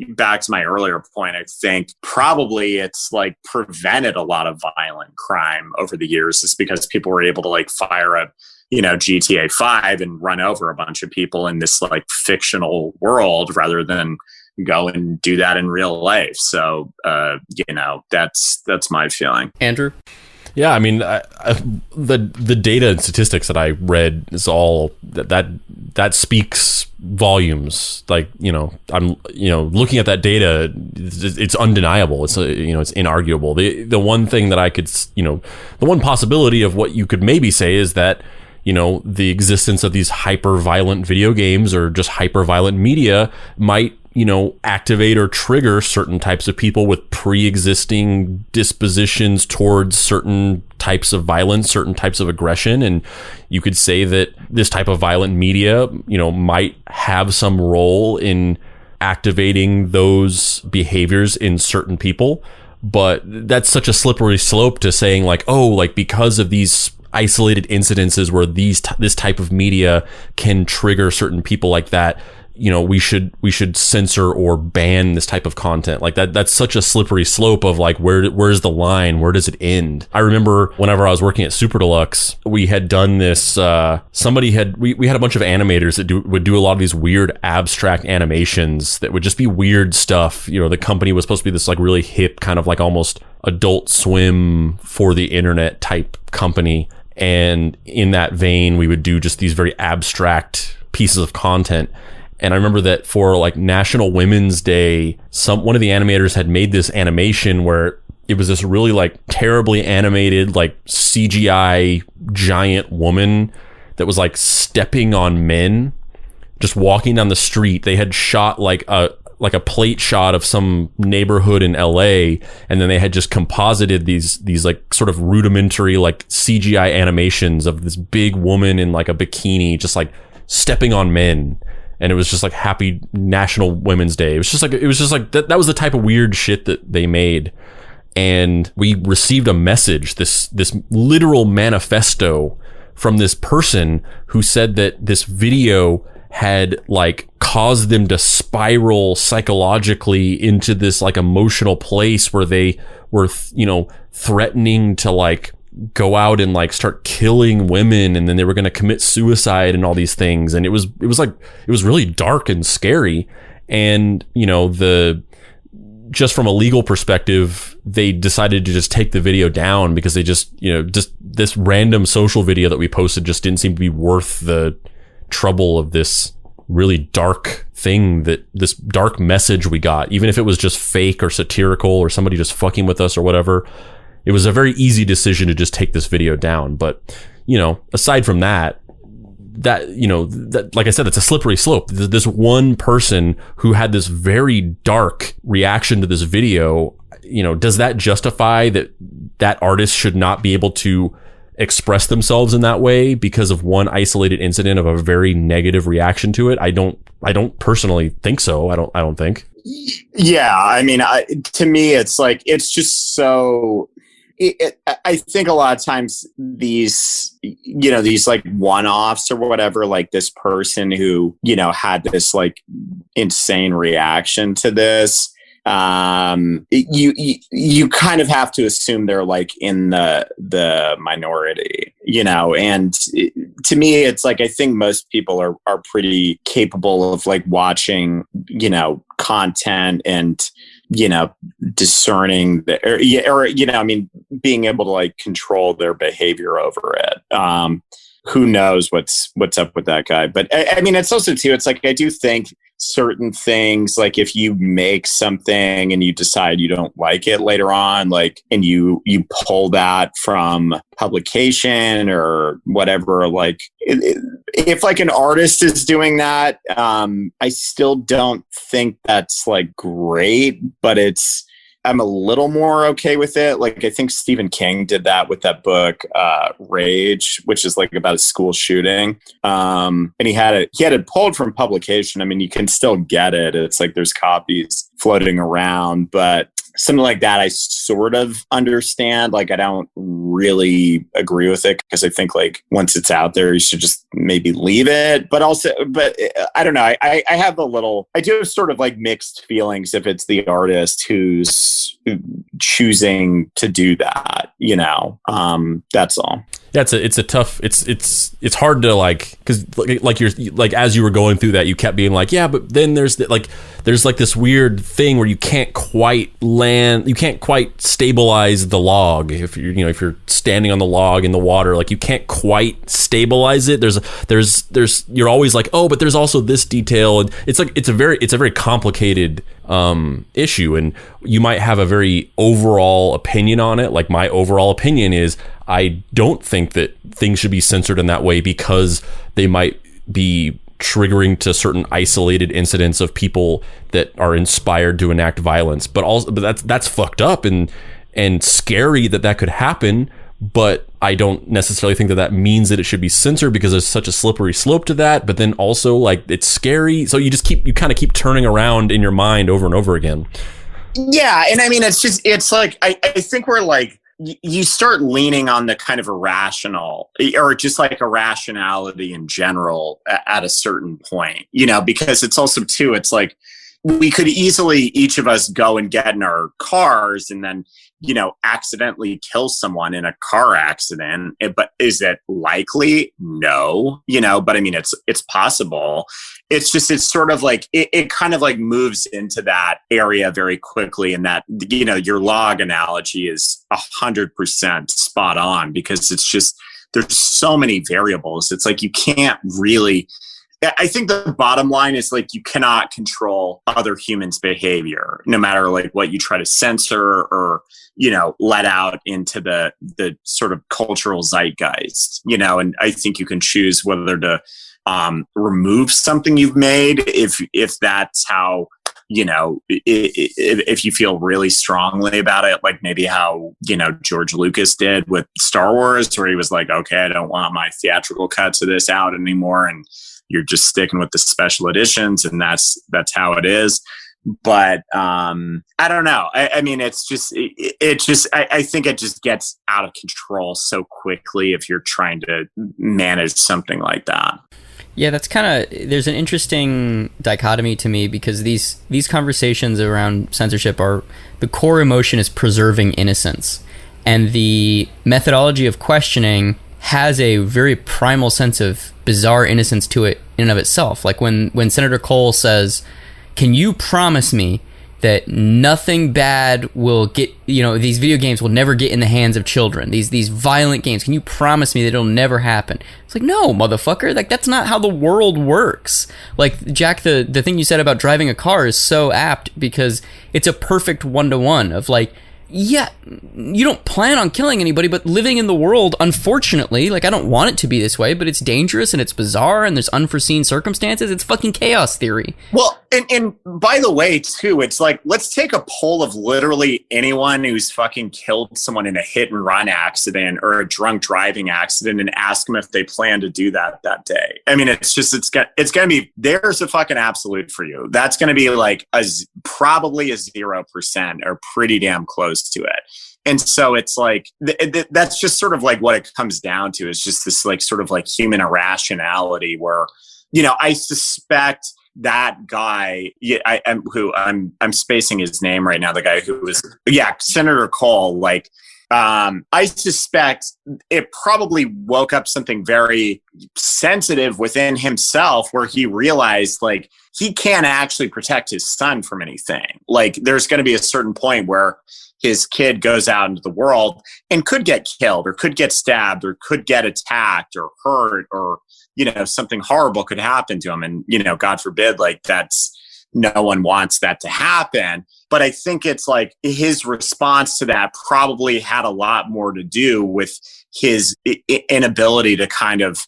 Speaker 3: back to my earlier point, I think probably it's prevented a lot of violent crime over the years, just because people were able to fire up GTA 5 and run over a bunch of people in this fictional world rather than go and do that in real life. So, that's my feeling.
Speaker 1: Andrew?
Speaker 2: Yeah, I mean, the data and statistics that I read is all that speaks volumes. I'm looking at that data, it's undeniable. It's it's inarguable. The one thing that I could, the one possibility of what you could maybe say is that the existence of these hyper violent video games or just hyper violent media might activate or trigger certain types of people with pre-existing dispositions towards certain types of violence, certain types of aggression. And you could say that this type of violent media, might have some role in activating those behaviors in certain people. But that's such a slippery slope to saying because of these isolated incidences where this type of media can trigger certain people like that, we should censor or ban this type of content. That's such a slippery slope of where's the line? Where does it end? I remember whenever I was working at Super Deluxe, we had done this, we had a bunch of animators that would do a lot of these weird abstract animations that would just be weird stuff. The company was supposed to be this really hip kind of almost Adult Swim for the internet type company. And in that vein, we would do just these very abstract pieces of content. And I remember that for like National Women's Day, one of the animators had made this animation where it was this really like terribly animated, like CGI giant woman that was like stepping on men, just walking down the street. They had shot like a plate shot of some neighborhood in LA, and then they had just composited these like sort of rudimentary like CGI animations of this big woman in like a bikini just like stepping on men. And it was just like Happy National Women's Day. It was just like that was the type of weird shit that they made. And we received a message, this literal manifesto from this person who said that this video had like caused them to spiral psychologically into this like emotional place where they were, threatening to like go out and like start killing women, and then they were going to commit suicide and all these things. And it was really dark and scary. And, just from a legal perspective, they decided to just take the video down because they just this random social video that we posted just didn't seem to be worth the trouble of this really dark thing, this dark message we got, even if it was just fake or satirical or somebody just fucking with us or whatever. It was a very easy decision to just take this video down. But, aside from that, like I said, it's a slippery slope. This one person who had this very dark reaction to this video, does that justify that artist should not be able to express themselves in that way because of one isolated incident of a very negative reaction to it? I don't personally think so. I don't think.
Speaker 3: Yeah. I mean, to me, it's like, it's just so... I think a lot of times these like one-offs or whatever, like this person who, had this like insane reaction to this, you kind of have to assume they're like in the minority, and to me, it's like, I think most people are pretty capable of like watching, content and, discerning being able to like control their behavior over it. Who knows what's up with that guy? But I mean, it's also too, it's like, I do think certain things, like if you make something and you decide you don't like it later on, like, and you pull that from publication or whatever, like if like an artist is doing that, I still don't think that's like great, but I'm a little more okay with it. Like, I think Stephen King did that with that book, Rage, which is like about a school shooting. And he had it pulled from publication. I mean, you can still get it. It's like there's copies floating around, but something like that, I sort of understand. Like, I don't really agree with it because I think like once it's out there, you should just maybe leave it. But I don't know. I do have sort of like mixed feelings if it's the artist who's choosing to do that, that's all.
Speaker 2: It's a tough, it's hard to like, cause like you're like, as you were going through that, you kept being like, yeah, but then there's like this weird thing where you can't quite stabilize the log. If you're standing on the log in the water, like you can't quite stabilize it. You're always like, oh, but there's also this detail. And it's like, it's a very complicated issue, and you might have a very overall opinion on it. Like, my overall opinion is I don't think that things should be censored in that way because they might be triggering to certain isolated incidents of people that are inspired to enact violence. But that's fucked up and scary that could happen. But I don't necessarily think that means that it should be censored because there's such a slippery slope to that. But then also, like, it's scary. So you kind of keep turning around in your mind over and over again.
Speaker 3: Yeah. And I mean, it's like, I think we're like, you start leaning on the kind of irrational, or just like irrationality in general at a certain point, because it's also too, it's like, we could easily, each of us, go and get in our cars and then, accidentally kill someone in a car accident. But is it likely? No, but I mean, it's possible. It's sort of like, it kind of like moves into that area very quickly. And that, your log analogy is 100% spot on, because it's just, there's so many variables. It's like you can't really. I think the bottom line is like you cannot control other humans' behavior, no matter like what you try to censor or, you know, let out into the sort of cultural zeitgeist, you know. And I think you can choose whether to remove something you've made if that's how, you know, if you feel really strongly about it, like maybe how, you know, George Lucas did with Star Wars, where he was like, okay, I don't want my theatrical cuts of this out anymore, and you're just sticking with the special editions, and that's how it is. But I don't know. I mean, it's just I think it just gets out of control so quickly if you're trying to manage something like that.
Speaker 1: Yeah, that's kind of, there's an interesting dichotomy to me, because these conversations around censorship are, the core emotion is preserving innocence, and the methodology of questioning has a very primal sense of bizarre innocence to it in and of itself. Like when Senator Cole says, can you promise me that nothing bad will get, you know, these video games will never get in the hands of children, these violent games, can you promise me that it'll never happen? It's like, no, motherfucker, like that's not how the world works. Like, Jack, the thing you said about driving a car is so apt, because it's a perfect one-to-one of like, yeah, you don't plan on killing anybody, but living in the world, unfortunately, like, I don't want it to be this way, but it's dangerous and it's bizarre and there's unforeseen circumstances. It's fucking chaos theory.
Speaker 3: Well, and by the way, too, it's like, let's take a poll of literally anyone who's fucking killed someone in a hit and run accident or a drunk driving accident and ask them if they plan to do that day. I mean, it's going to be, there's a fucking absolute for you. That's going to be like probably a 0% or pretty damn close to it. And so it's like, that's just sort of like what it comes down to, is just this like sort of like human irrationality where, you know, I suspect that guy, I'm spacing his name right now, the guy who was, Senator Cole, like, I suspect it probably woke up something very sensitive within himself, where he realized like he can't actually protect his son from anything. Like, there's going to be a certain point where his kid goes out into the world and could get killed or could get stabbed or could get attacked or hurt, or, you know, something horrible could happen to him. And, you know, God forbid, like, no one wants that to happen. But I think it's like his response to that probably had a lot more to do with his inability to kind of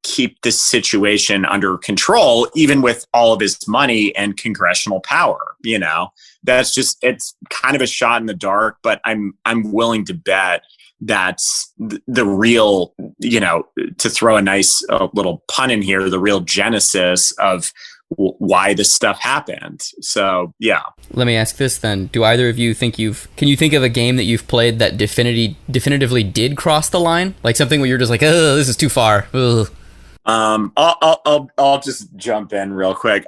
Speaker 3: keep this situation under control, even with all of his money and congressional power. You know, it's kind of a shot in the dark, but I'm willing to bet that's the real, you know, to throw a nice little pun in here, the real genesis of why this stuff happened. So, yeah.
Speaker 1: Let me ask this then. Do either of you think can you think of a game that you've played that definitively did cross the line? Like something where you're just like, oh, this is too far. Ugh.
Speaker 3: I'll just jump in real quick.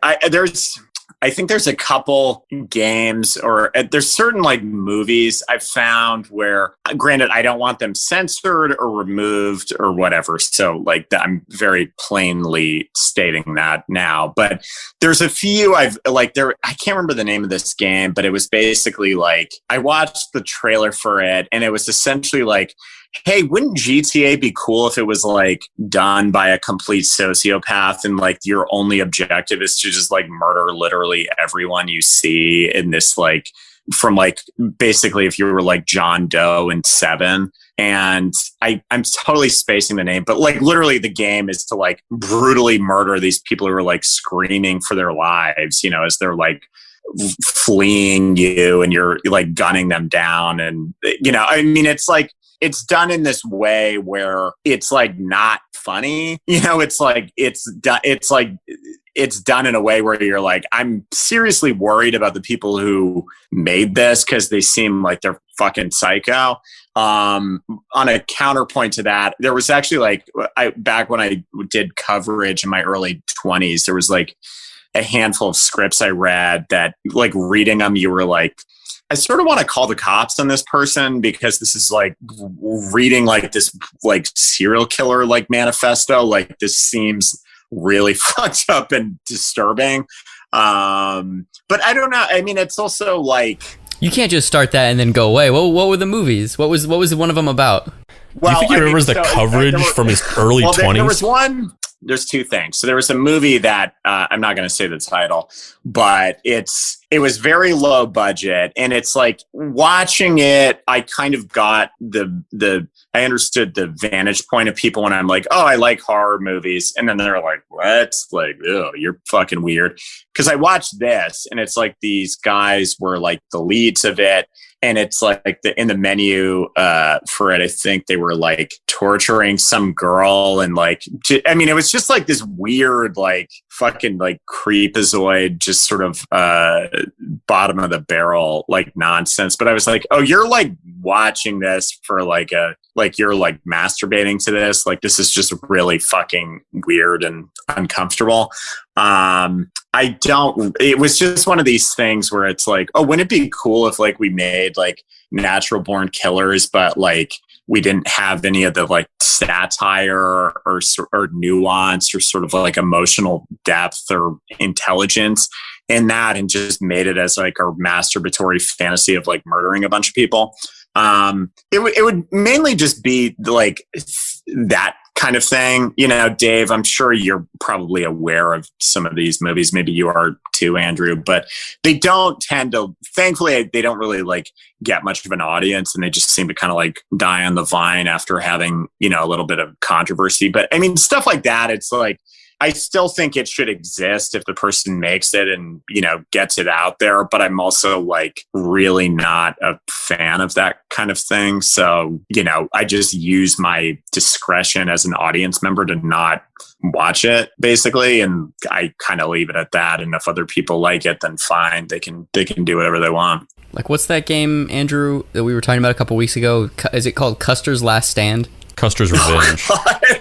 Speaker 3: I think there's a couple games, or there's certain like movies I've found where, granted, I don't want them censored or removed or whatever. So like I'm very plainly stating that now, but there's a few I can't remember the name of this game, but it was basically like, I watched the trailer for it and it was essentially like, hey, wouldn't GTA be cool if it was like done by a complete sociopath and like your only objective is to just like murder literally everyone you see in this, like, from like basically if you were like John Doe in Seven. And I'm totally spacing the name, but like literally the game is to like brutally murder these people who are like screaming for their lives, you know, as they're like fleeing you and you're like gunning them down. And, you know, I mean, it's like, it's done in this way where it's like not funny, you know, it's done in a way where you're like, I'm seriously worried about the people who made this because they seem like they're fucking psycho. On a counterpoint to that, there was actually like, back when I did coverage in my early 20s, there was like a handful of scripts I read that, like, reading them, you were like, I sort of want to call the cops on this person because this is like reading like this like serial killer like manifesto. Like, this seems really fucked up and disturbing. But I don't know. I mean, it's also like,
Speaker 1: You can't just start that and then go away. Well, what were the movies? What was one of them about?
Speaker 2: Do you think he remembers the coverage from his early 20s?
Speaker 3: There was one. There's two things. So there was a movie that I'm not going to say the title, but it was very low budget, and it's like watching it, I kind of got I understood the vantage point of people when I'm like, oh, I like horror movies, and then they're like, what? Like, oh, you're fucking weird. Because I watched this, and it's like these guys were like the leads of it. And it's like in the menu for it, I think they were like torturing some girl, and like, I mean, it was just like this weird, like fucking like creepazoid, just sort of bottom of the barrel, like nonsense. But I was like, oh, you're like watching this for like you're like masturbating to this. Like, this is just really fucking weird and uncomfortable. It was just one of these things where it's like, oh, wouldn't it be cool if like we made like natural born killers, but like we didn't have any of the like satire or nuance or sort of like emotional depth or intelligence in that, and just made it as like a masturbatory fantasy of like murdering a bunch of people. It would mainly just be like that kind of thing. You know, Dave, I'm sure you're probably aware of some of these movies. Maybe you are too, Andrew, but they don't tend to, thankfully, they don't really like get much of an audience, and they just seem to kind of like die on the vine after having, you know, a little bit of controversy. But I mean, stuff like that, it's like, I still think it should exist if the person makes it and, you know, gets it out there. But I'm also like really not a fan of that kind of thing. So, you know, I just use my discretion as an audience member to not watch it, basically. And I kind of leave it at that. And if other people like it, then fine. They can do whatever they want.
Speaker 1: Like, what's that game, Andrew, that we were talking about a couple weeks ago? Is it called Custer's Last Stand?
Speaker 2: Custer's Revenge.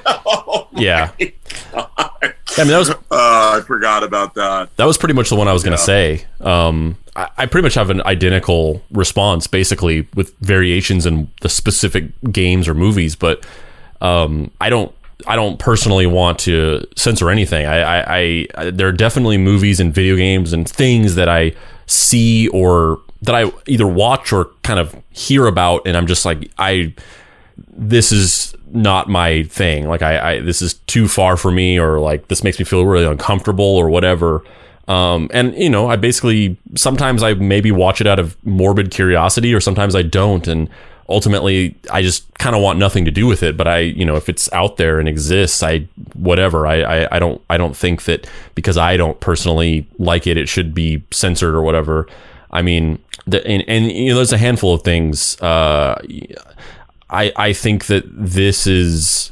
Speaker 3: Oh,
Speaker 2: yeah. I mean, that was.
Speaker 3: I forgot about that.
Speaker 2: That was pretty much the one I was going to say. I pretty much have an identical response, basically, with variations in the specific games or movies. But I don't personally want to censor anything. There are definitely movies and video games and things that I see or that I either watch or kind of hear about, and I'm just like, this is not my thing. Like this is too far for me, or like this makes me feel really uncomfortable or whatever. And you know, I basically, sometimes I maybe watch it out of morbid curiosity, or sometimes I don't. And ultimately I just kind of want nothing to do with it. But if it's out there and exists, I don't think that because I don't personally like it, it should be censored or whatever. I mean, there's a handful of things. I think that this is,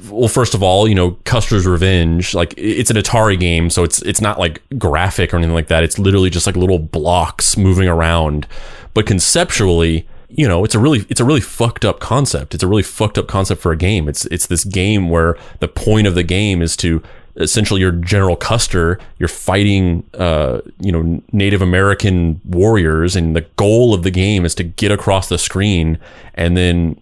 Speaker 2: well, first of all, Custer's Revenge, like it's an Atari game, so it's not like graphic or anything like that. It's literally just like little blocks moving around. But conceptually, it's a really fucked up concept. It's a really fucked up concept for a game. It's this game where the point of the game is to essentially, you're General Custer, you're fighting Native American warriors, and the goal of the game is to get across the screen and then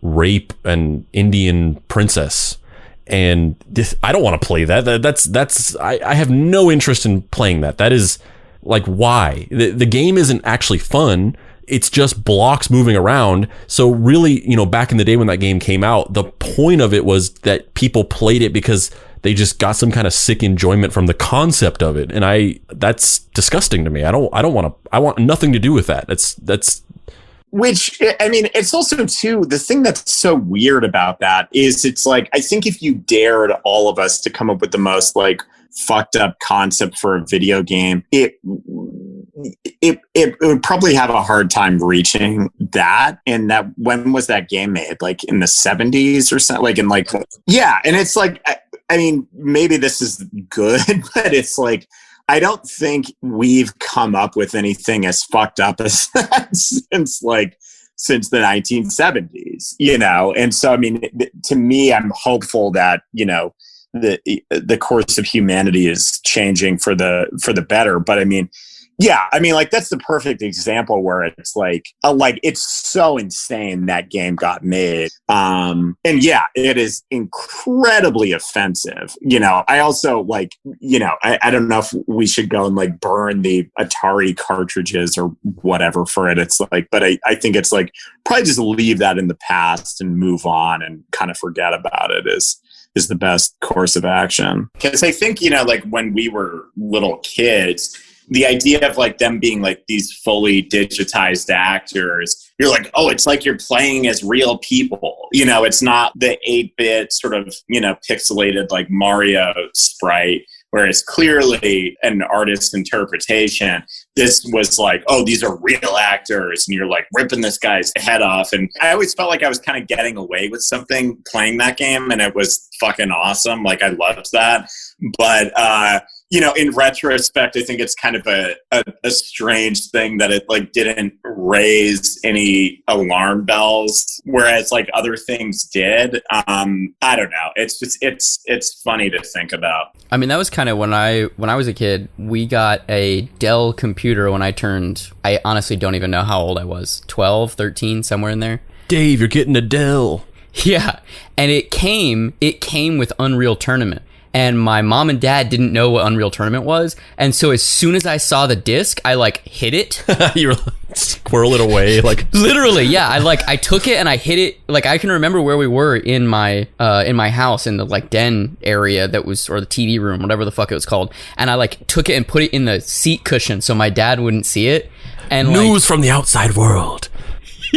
Speaker 2: rape an Indian princess. And I don't want to play that. I have no interest in playing that. That is like, why? The game isn't actually fun. It's just blocks moving around. So really, back in the day when that game came out, the point of it was that people played it because they just got some kind of sick enjoyment from the concept of it. And that's disgusting to me. I want nothing to do with that. That's
Speaker 3: which, I mean, it's also too, the thing that's so weird about that is it's like, I think if you dared all of us to come up with the most like fucked up concept for a video game, it would probably have a hard time reaching that. And that, when was that game made? Like in the 70s or something? Yeah. And it's like, I mean, maybe this is good, but it's like, I don't think we've come up with anything as fucked up as that since the 1970s, And so, I mean, to me, I'm hopeful that, the course of humanity is changing for the better. But I mean, Yeah, I mean, like that's the perfect example where it's like it's so insane that game got made. And yeah, it is incredibly offensive. You know, I also like, you know, I don't know if we should go and like burn the Atari cartridges or whatever for it. It's like, but I think it's like probably just leave that in the past and move on and kind of forget about it is the best course of action. Because I think, you know, like when we were little kids, the idea of like them being like these fully digitized actors, you're like, oh, it's like you're playing as real people. You know, it's not the 8-bit sort of, you know, pixelated like Mario sprite, where it's clearly an artist's interpretation. This was like, oh, these are real actors, and you're like ripping this guy's head off. And I always felt like I was kind of getting away with something playing that game, and it was fucking awesome. Like I loved that. But you know, in retrospect, I think it's kind of a strange thing that it like didn't raise any alarm bells, whereas like other things did. I don't know. It's just it's funny to think about.
Speaker 1: I mean, that was kind of when I was a kid. We got a Dell computer when I honestly don't even know how old I was. 12, 13, somewhere in there.
Speaker 2: Dave, you're getting a Dell.
Speaker 1: Yeah, and it came with Unreal Tournament. And my mom and dad didn't know what Unreal Tournament was. And so as soon as I saw the disc, I like hit it.
Speaker 2: You were like, squirrel it away. Like
Speaker 1: literally, yeah. I took it and I hit it. Like I can remember where we were in my house in the like den area that was, or the TV room, whatever the fuck it was called. And I like took it and put it in the seat cushion so my dad wouldn't see it. And
Speaker 2: news from the outside world.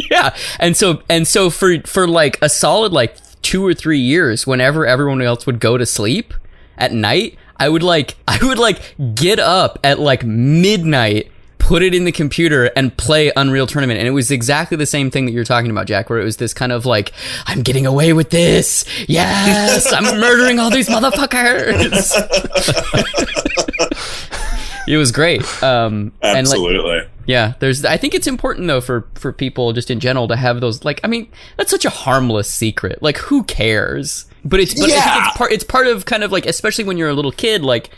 Speaker 1: Yeah. And so for like a solid like 2 or 3 years, whenever everyone else would go to sleep at night, I would get up at like midnight, put it in the computer and play Unreal Tournament. And it was exactly the same thing that you're talking about, Jack, where it was this kind of like, I'm getting away with this. Yes, I'm murdering all these motherfuckers. It was great.
Speaker 3: Absolutely.
Speaker 1: I think it's important though for people just in general to have those, like, I mean, that's such a harmless secret. Like, who cares? But I think it's part of kind of like, especially when you're a little kid, like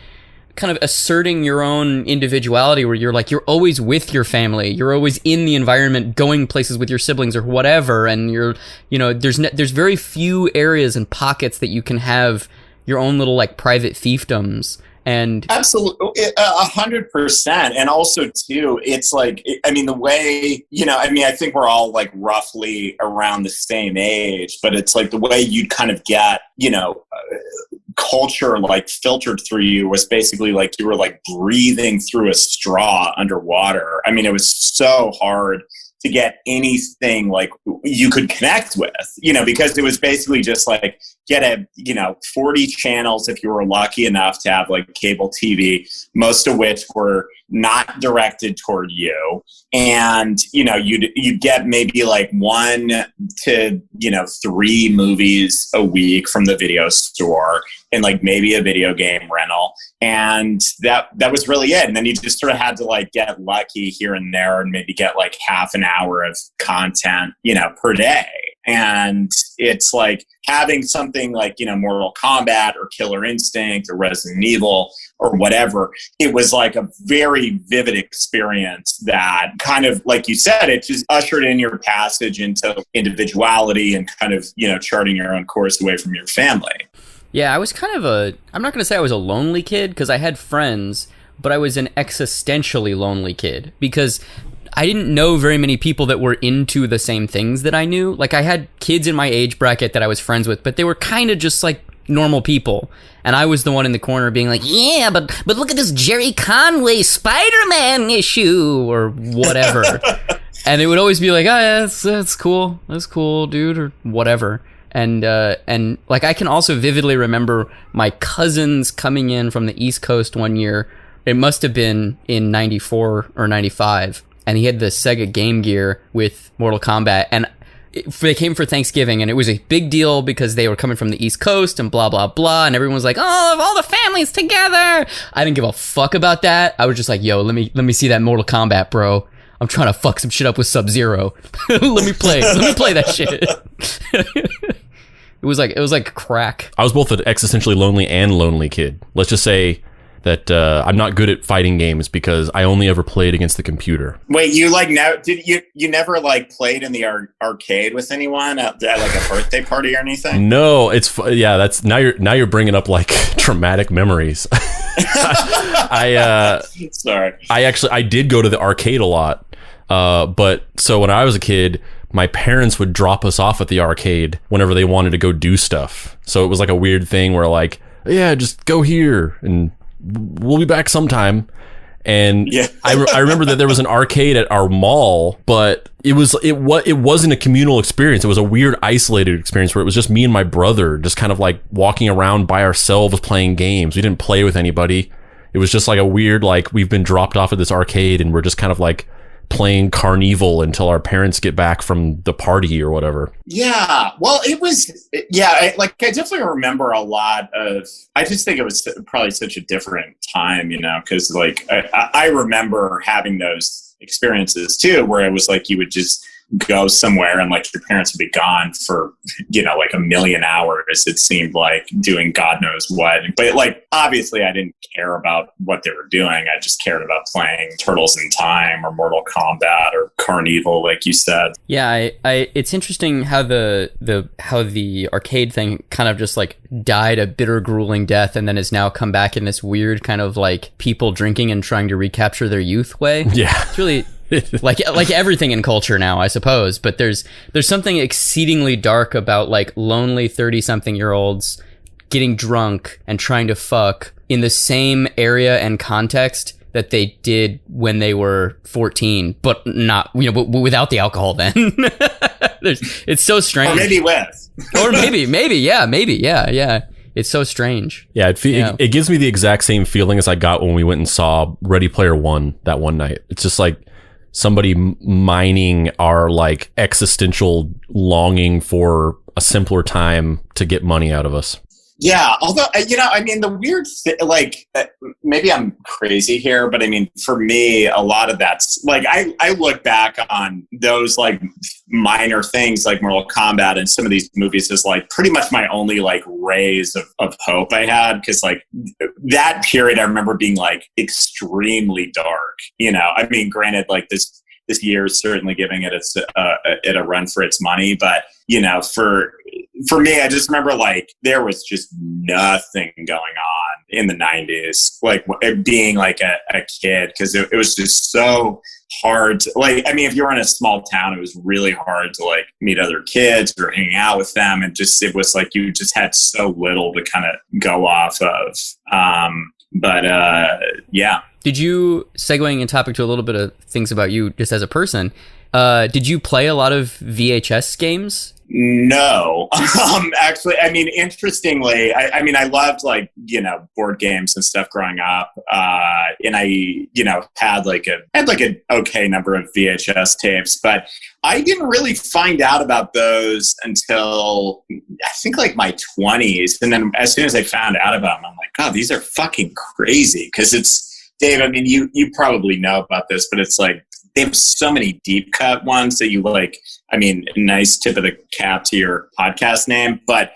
Speaker 1: kind of asserting your own individuality, where you're like, you're always with your family, you're always in the environment, going places with your siblings or whatever, and you're, you know, there's very few areas and pockets that you can have your own little like private fiefdoms. And
Speaker 3: absolutely, 100%. And also too, it's like, I mean, the way, you know, I mean, I think we're all like roughly around the same age, but it's like the way you'd kind of get, you know, culture like filtered through you was basically like you were like breathing through a straw underwater. I mean, it was so hard to get anything like you could connect with, you know, because it was basically just like get 40 channels if you were lucky enough to have like cable TV, most of which were not directed toward you. And, you know, you'd get maybe like 1 to 3 movies a week from the video store and like maybe a video game rental. And that was really it. And then you just sort of had to like get lucky here and there and maybe get like half an hour of content, you know, per day. And it's like having something like, you know, Mortal Kombat or Killer Instinct or Resident Evil or whatever. It was like a very vivid experience that kind of, like you said, it just ushered in your passage into individuality and kind of, you know, charting your own course away from your family.
Speaker 1: Yeah, I was kind of I'm not going to say I was a lonely kid because I had friends, but I was an existentially lonely kid because I didn't know very many people that were into the same things that I knew. Like, I had kids in my age bracket that I was friends with, but they were kind of just like normal people. And I was the one in the corner being like, yeah, but look at this Jerry Conway Spider-Man issue or whatever. And it would always be like, oh, yeah, that's cool. That's cool, dude, or whatever. And like, I can also vividly remember my cousins coming in from the East Coast one year. It must have been in 94 or 95. And he had the Sega Game Gear with Mortal Kombat. And they came for Thanksgiving, and it was a big deal because they were coming from the East Coast and blah, blah, blah. And everyone was like, oh, all the families together. I didn't give a fuck about that. I was just like, yo, let me see that Mortal Kombat, bro. I'm trying to fuck some shit up with Sub-Zero. let me play that shit. It was like crack.
Speaker 2: I was both an existentially lonely and lonely kid. Let's just say that I'm not good at fighting games because I only ever played against the computer.
Speaker 3: Wait, you like now? Did you never like played in the arcade with anyone at like a birthday party or anything?
Speaker 2: No, that's now you're bringing up like traumatic memories.
Speaker 3: Sorry.
Speaker 2: I did go to the arcade a lot, but so when I was a kid, my parents would drop us off at the arcade whenever they wanted to go do stuff. So it was like a weird thing where like, yeah, just go here and we'll be back sometime. And yeah. I remember that there was an arcade at our mall, but it wasn't a communal experience. It was a weird isolated experience where it was just me and my brother just kind of like walking around by ourselves playing games. We didn't play with anybody. It was just like a weird, like, we've been dropped off at this arcade and we're just kind of like playing Carnival until our parents get back from the party or whatever.
Speaker 3: Yeah. Well, it was, I definitely remember a lot of, I just think it was probably such a different time, because like I remember having those experiences too, where it was like you would just go somewhere and like your parents would be gone for like a million hours, it seemed like, doing God knows what. But like obviously I didn't care about what they were doing. I just cared about playing Turtles in Time or Mortal Kombat or Carnival, like you said.
Speaker 1: Yeah, I it's interesting how the arcade thing kind of just like died a bitter, grueling death, and then has now come back in this weird kind of like people drinking and trying to recapture their youth way.
Speaker 2: Yeah,
Speaker 1: it's really like everything in culture now, I suppose. But there's something exceedingly dark about like lonely 30-something-year-olds getting drunk and trying to fuck in the same area and context that they did when they were 14, but not, but without the alcohol then. It's so strange.
Speaker 3: Or maybe with.
Speaker 1: Or maybe, yeah. It's so strange.
Speaker 2: Yeah, it gives me the exact same feeling as I got when we went and saw Ready Player One that one night. It's just like somebody mining our like existential longing for a simpler time to get money out of us.
Speaker 3: Yeah, although, the weird thing, like, maybe I'm crazy here, but I mean, for me, a lot of that's, like, I look back on those, like, minor things like Mortal Kombat and some of these movies as, like, pretty much my only, like, rays of hope I had, because, like, that period I remember being, like, extremely dark, I mean, granted, like, this year is certainly giving it a run for its money, but for me, I just remember like there was just nothing going on in the 90s, like being like a kid, because it was just so hard to, like, I mean, if you were in a small town, it was really hard to like meet other kids or hang out with them, and just it was like you just had so little to kind of go off of. Yeah.
Speaker 1: Did you, segueing in topic to a little bit of things about you just as a person, did you play a lot of VHS games?
Speaker 3: No. Actually, I mean, interestingly, I loved like, board games and stuff growing up. And I, had like an okay number of VHS tapes, but I didn't really find out about those until I think like my 20s. And then as soon as I found out about them, I'm like, God, these are fucking crazy. Cause it's, Dave, I mean, you probably know about this, but it's like, they have so many deep cut ones that you like, I mean, nice tip of the cap to your podcast name, but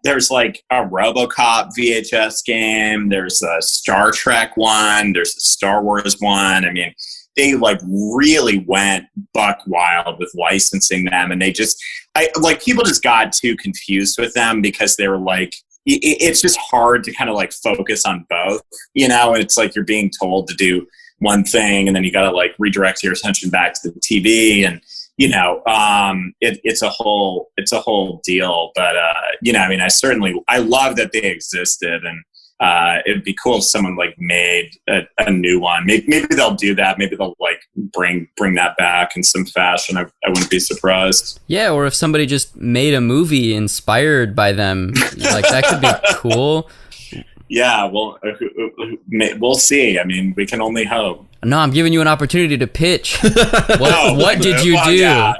Speaker 3: there's like a RoboCop VHS game. There's a Star Trek one. There's a Star Wars one. I mean, they like really went buck wild with licensing them. And people just got too confused with them because they were like, it's just hard to kind of like focus on both, it's like you're being told to do one thing and then you got to like redirect your attention back to the TV, and it's a whole deal. But I mean, I love that they existed, and it'd be cool if someone like made a new one. Maybe they'll do that. Maybe they'll like bring that back in some fashion. I wouldn't be surprised.
Speaker 1: Yeah, or if somebody just made a movie inspired by them, like that could be cool.
Speaker 3: Yeah, well, we'll see. I mean, we can only hope.
Speaker 1: No, I'm giving you an opportunity to pitch. What did you do?
Speaker 3: Yeah.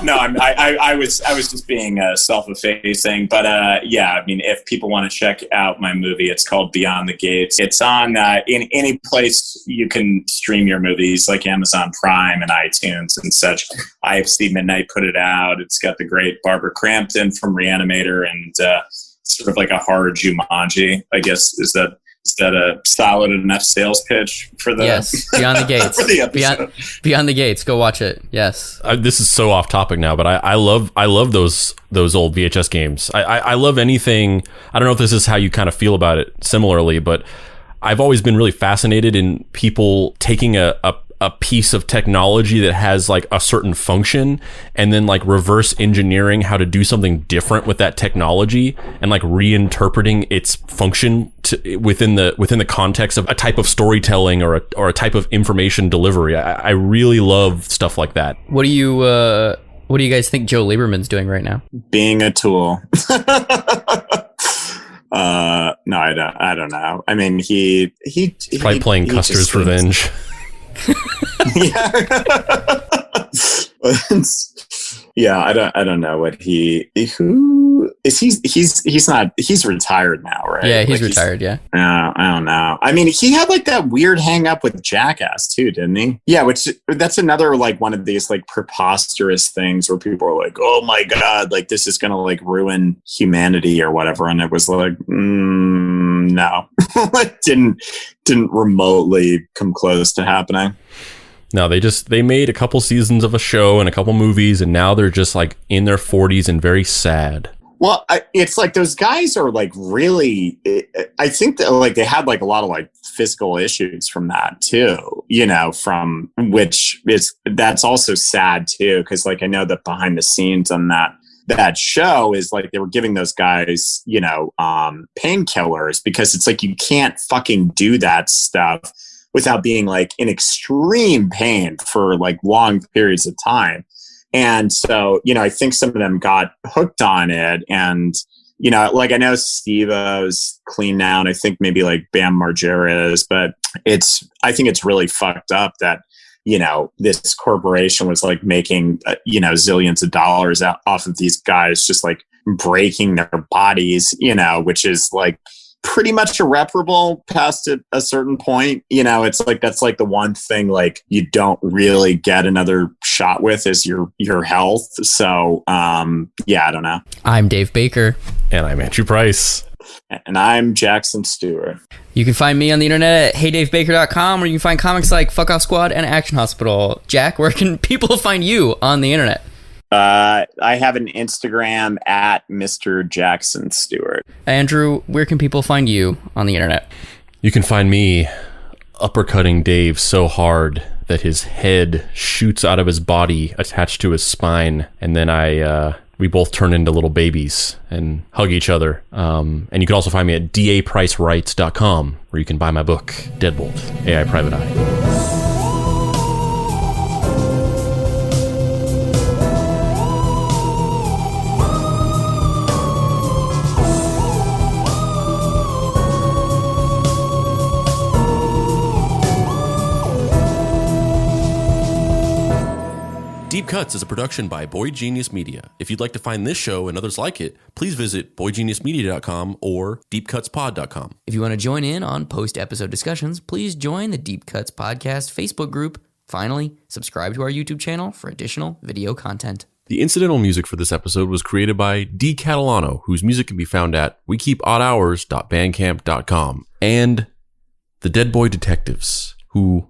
Speaker 3: No, I was just being self-effacing, but yeah, I mean, if people want to check out my movie, it's called Beyond the Gates. It's on in any place you can stream your movies, like Amazon Prime and iTunes and such. IFC Midnight put it out. It's got the great Barbara Crampton from Reanimator, and sort of like a horror Jumanji, I guess. Is that Is that a solid enough sales pitch for the
Speaker 1: Beyond the Gates?
Speaker 3: for the episode?
Speaker 1: Beyond the Gates. Go watch it. Yes.
Speaker 2: This is so off topic now, but I love those old VHS games. I love anything. I don't know if this is how you kind of feel about it similarly, but I've always been really fascinated in people taking a piece of technology that has like a certain function and then like reverse engineering how to do something different with that technology and like reinterpreting its function within the context of a type of storytelling or a type of information delivery. I really love stuff like that.
Speaker 1: What do you guys think Joe Lieberman's doing right now?
Speaker 3: Being a tool. No, I don't know. I mean, he's
Speaker 2: probably playing Custer's Revenge.
Speaker 3: Yeah. Yeah, I don't know what who is he's not, he's retired now, right?
Speaker 1: Yeah, he's retired, yeah.
Speaker 3: I don't know. I mean, he had like that weird hang up with Jackass too, didn't he? Yeah, that's another like one of these like preposterous things where people are like, oh my God, like this is gonna like ruin humanity or whatever. And it was like, no. It didn't remotely come close to happening.
Speaker 2: No, they made a couple seasons of a show and a couple movies, and now they're just like in their 40s and very sad.
Speaker 3: Well, it's like those guys are like really, I think that like they had like a lot of like physical issues from that too, you know, from which that's also sad too. Cause like, I know that behind the scenes on that show is like, they were giving those guys, you know, painkillers because it's like, you can't fucking do that stuff without being like in extreme pain for like long periods of time. And so, you know, I think some of them got hooked on it. And, you know, like I know Steve-O's clean now, and I think maybe like Bam Margera is, but I think it's really fucked up that, you know, this corporation was like making, you know, zillions of dollars off of these guys just like breaking their bodies, you know, which is like pretty much irreparable past a certain point. You know, it's like, that's like the one thing like you don't really get another shot with is your health. So, yeah, I don't know.
Speaker 1: I'm Dave Baker.
Speaker 2: And I'm Andrew Price.
Speaker 3: And I'm Jackson Stewart.
Speaker 1: You can find me on the internet at heydavebaker.com, where you can find comics like Fuck Off Squad and Action Hospital. Jack, where can people find you on the internet?
Speaker 3: I have an Instagram at Mr. Jackson Stewart.
Speaker 1: Andrew, where can people find you on the internet?
Speaker 2: You can find me uppercutting Dave so hard that his head shoots out of his body attached to his spine, and then we both turn into little babies and hug each other. And you can also find me at dapricewrites.com, where you can buy my book, Deadbolt, AI Private Eye. Deep Cuts is a production by Boy Genius Media. If you'd like to find this show and others like it, please visit boygeniusmedia.com or deepcutspod.com.
Speaker 1: If you want to join in on post-episode discussions, please join the Deep Cuts Podcast Facebook group. Finally, subscribe to our YouTube channel for additional video content.
Speaker 2: The incidental music for this episode was created by D. Catalano, whose music can be found at wekeepoddhours.bandcamp.com, and the Deadboy Detectives, who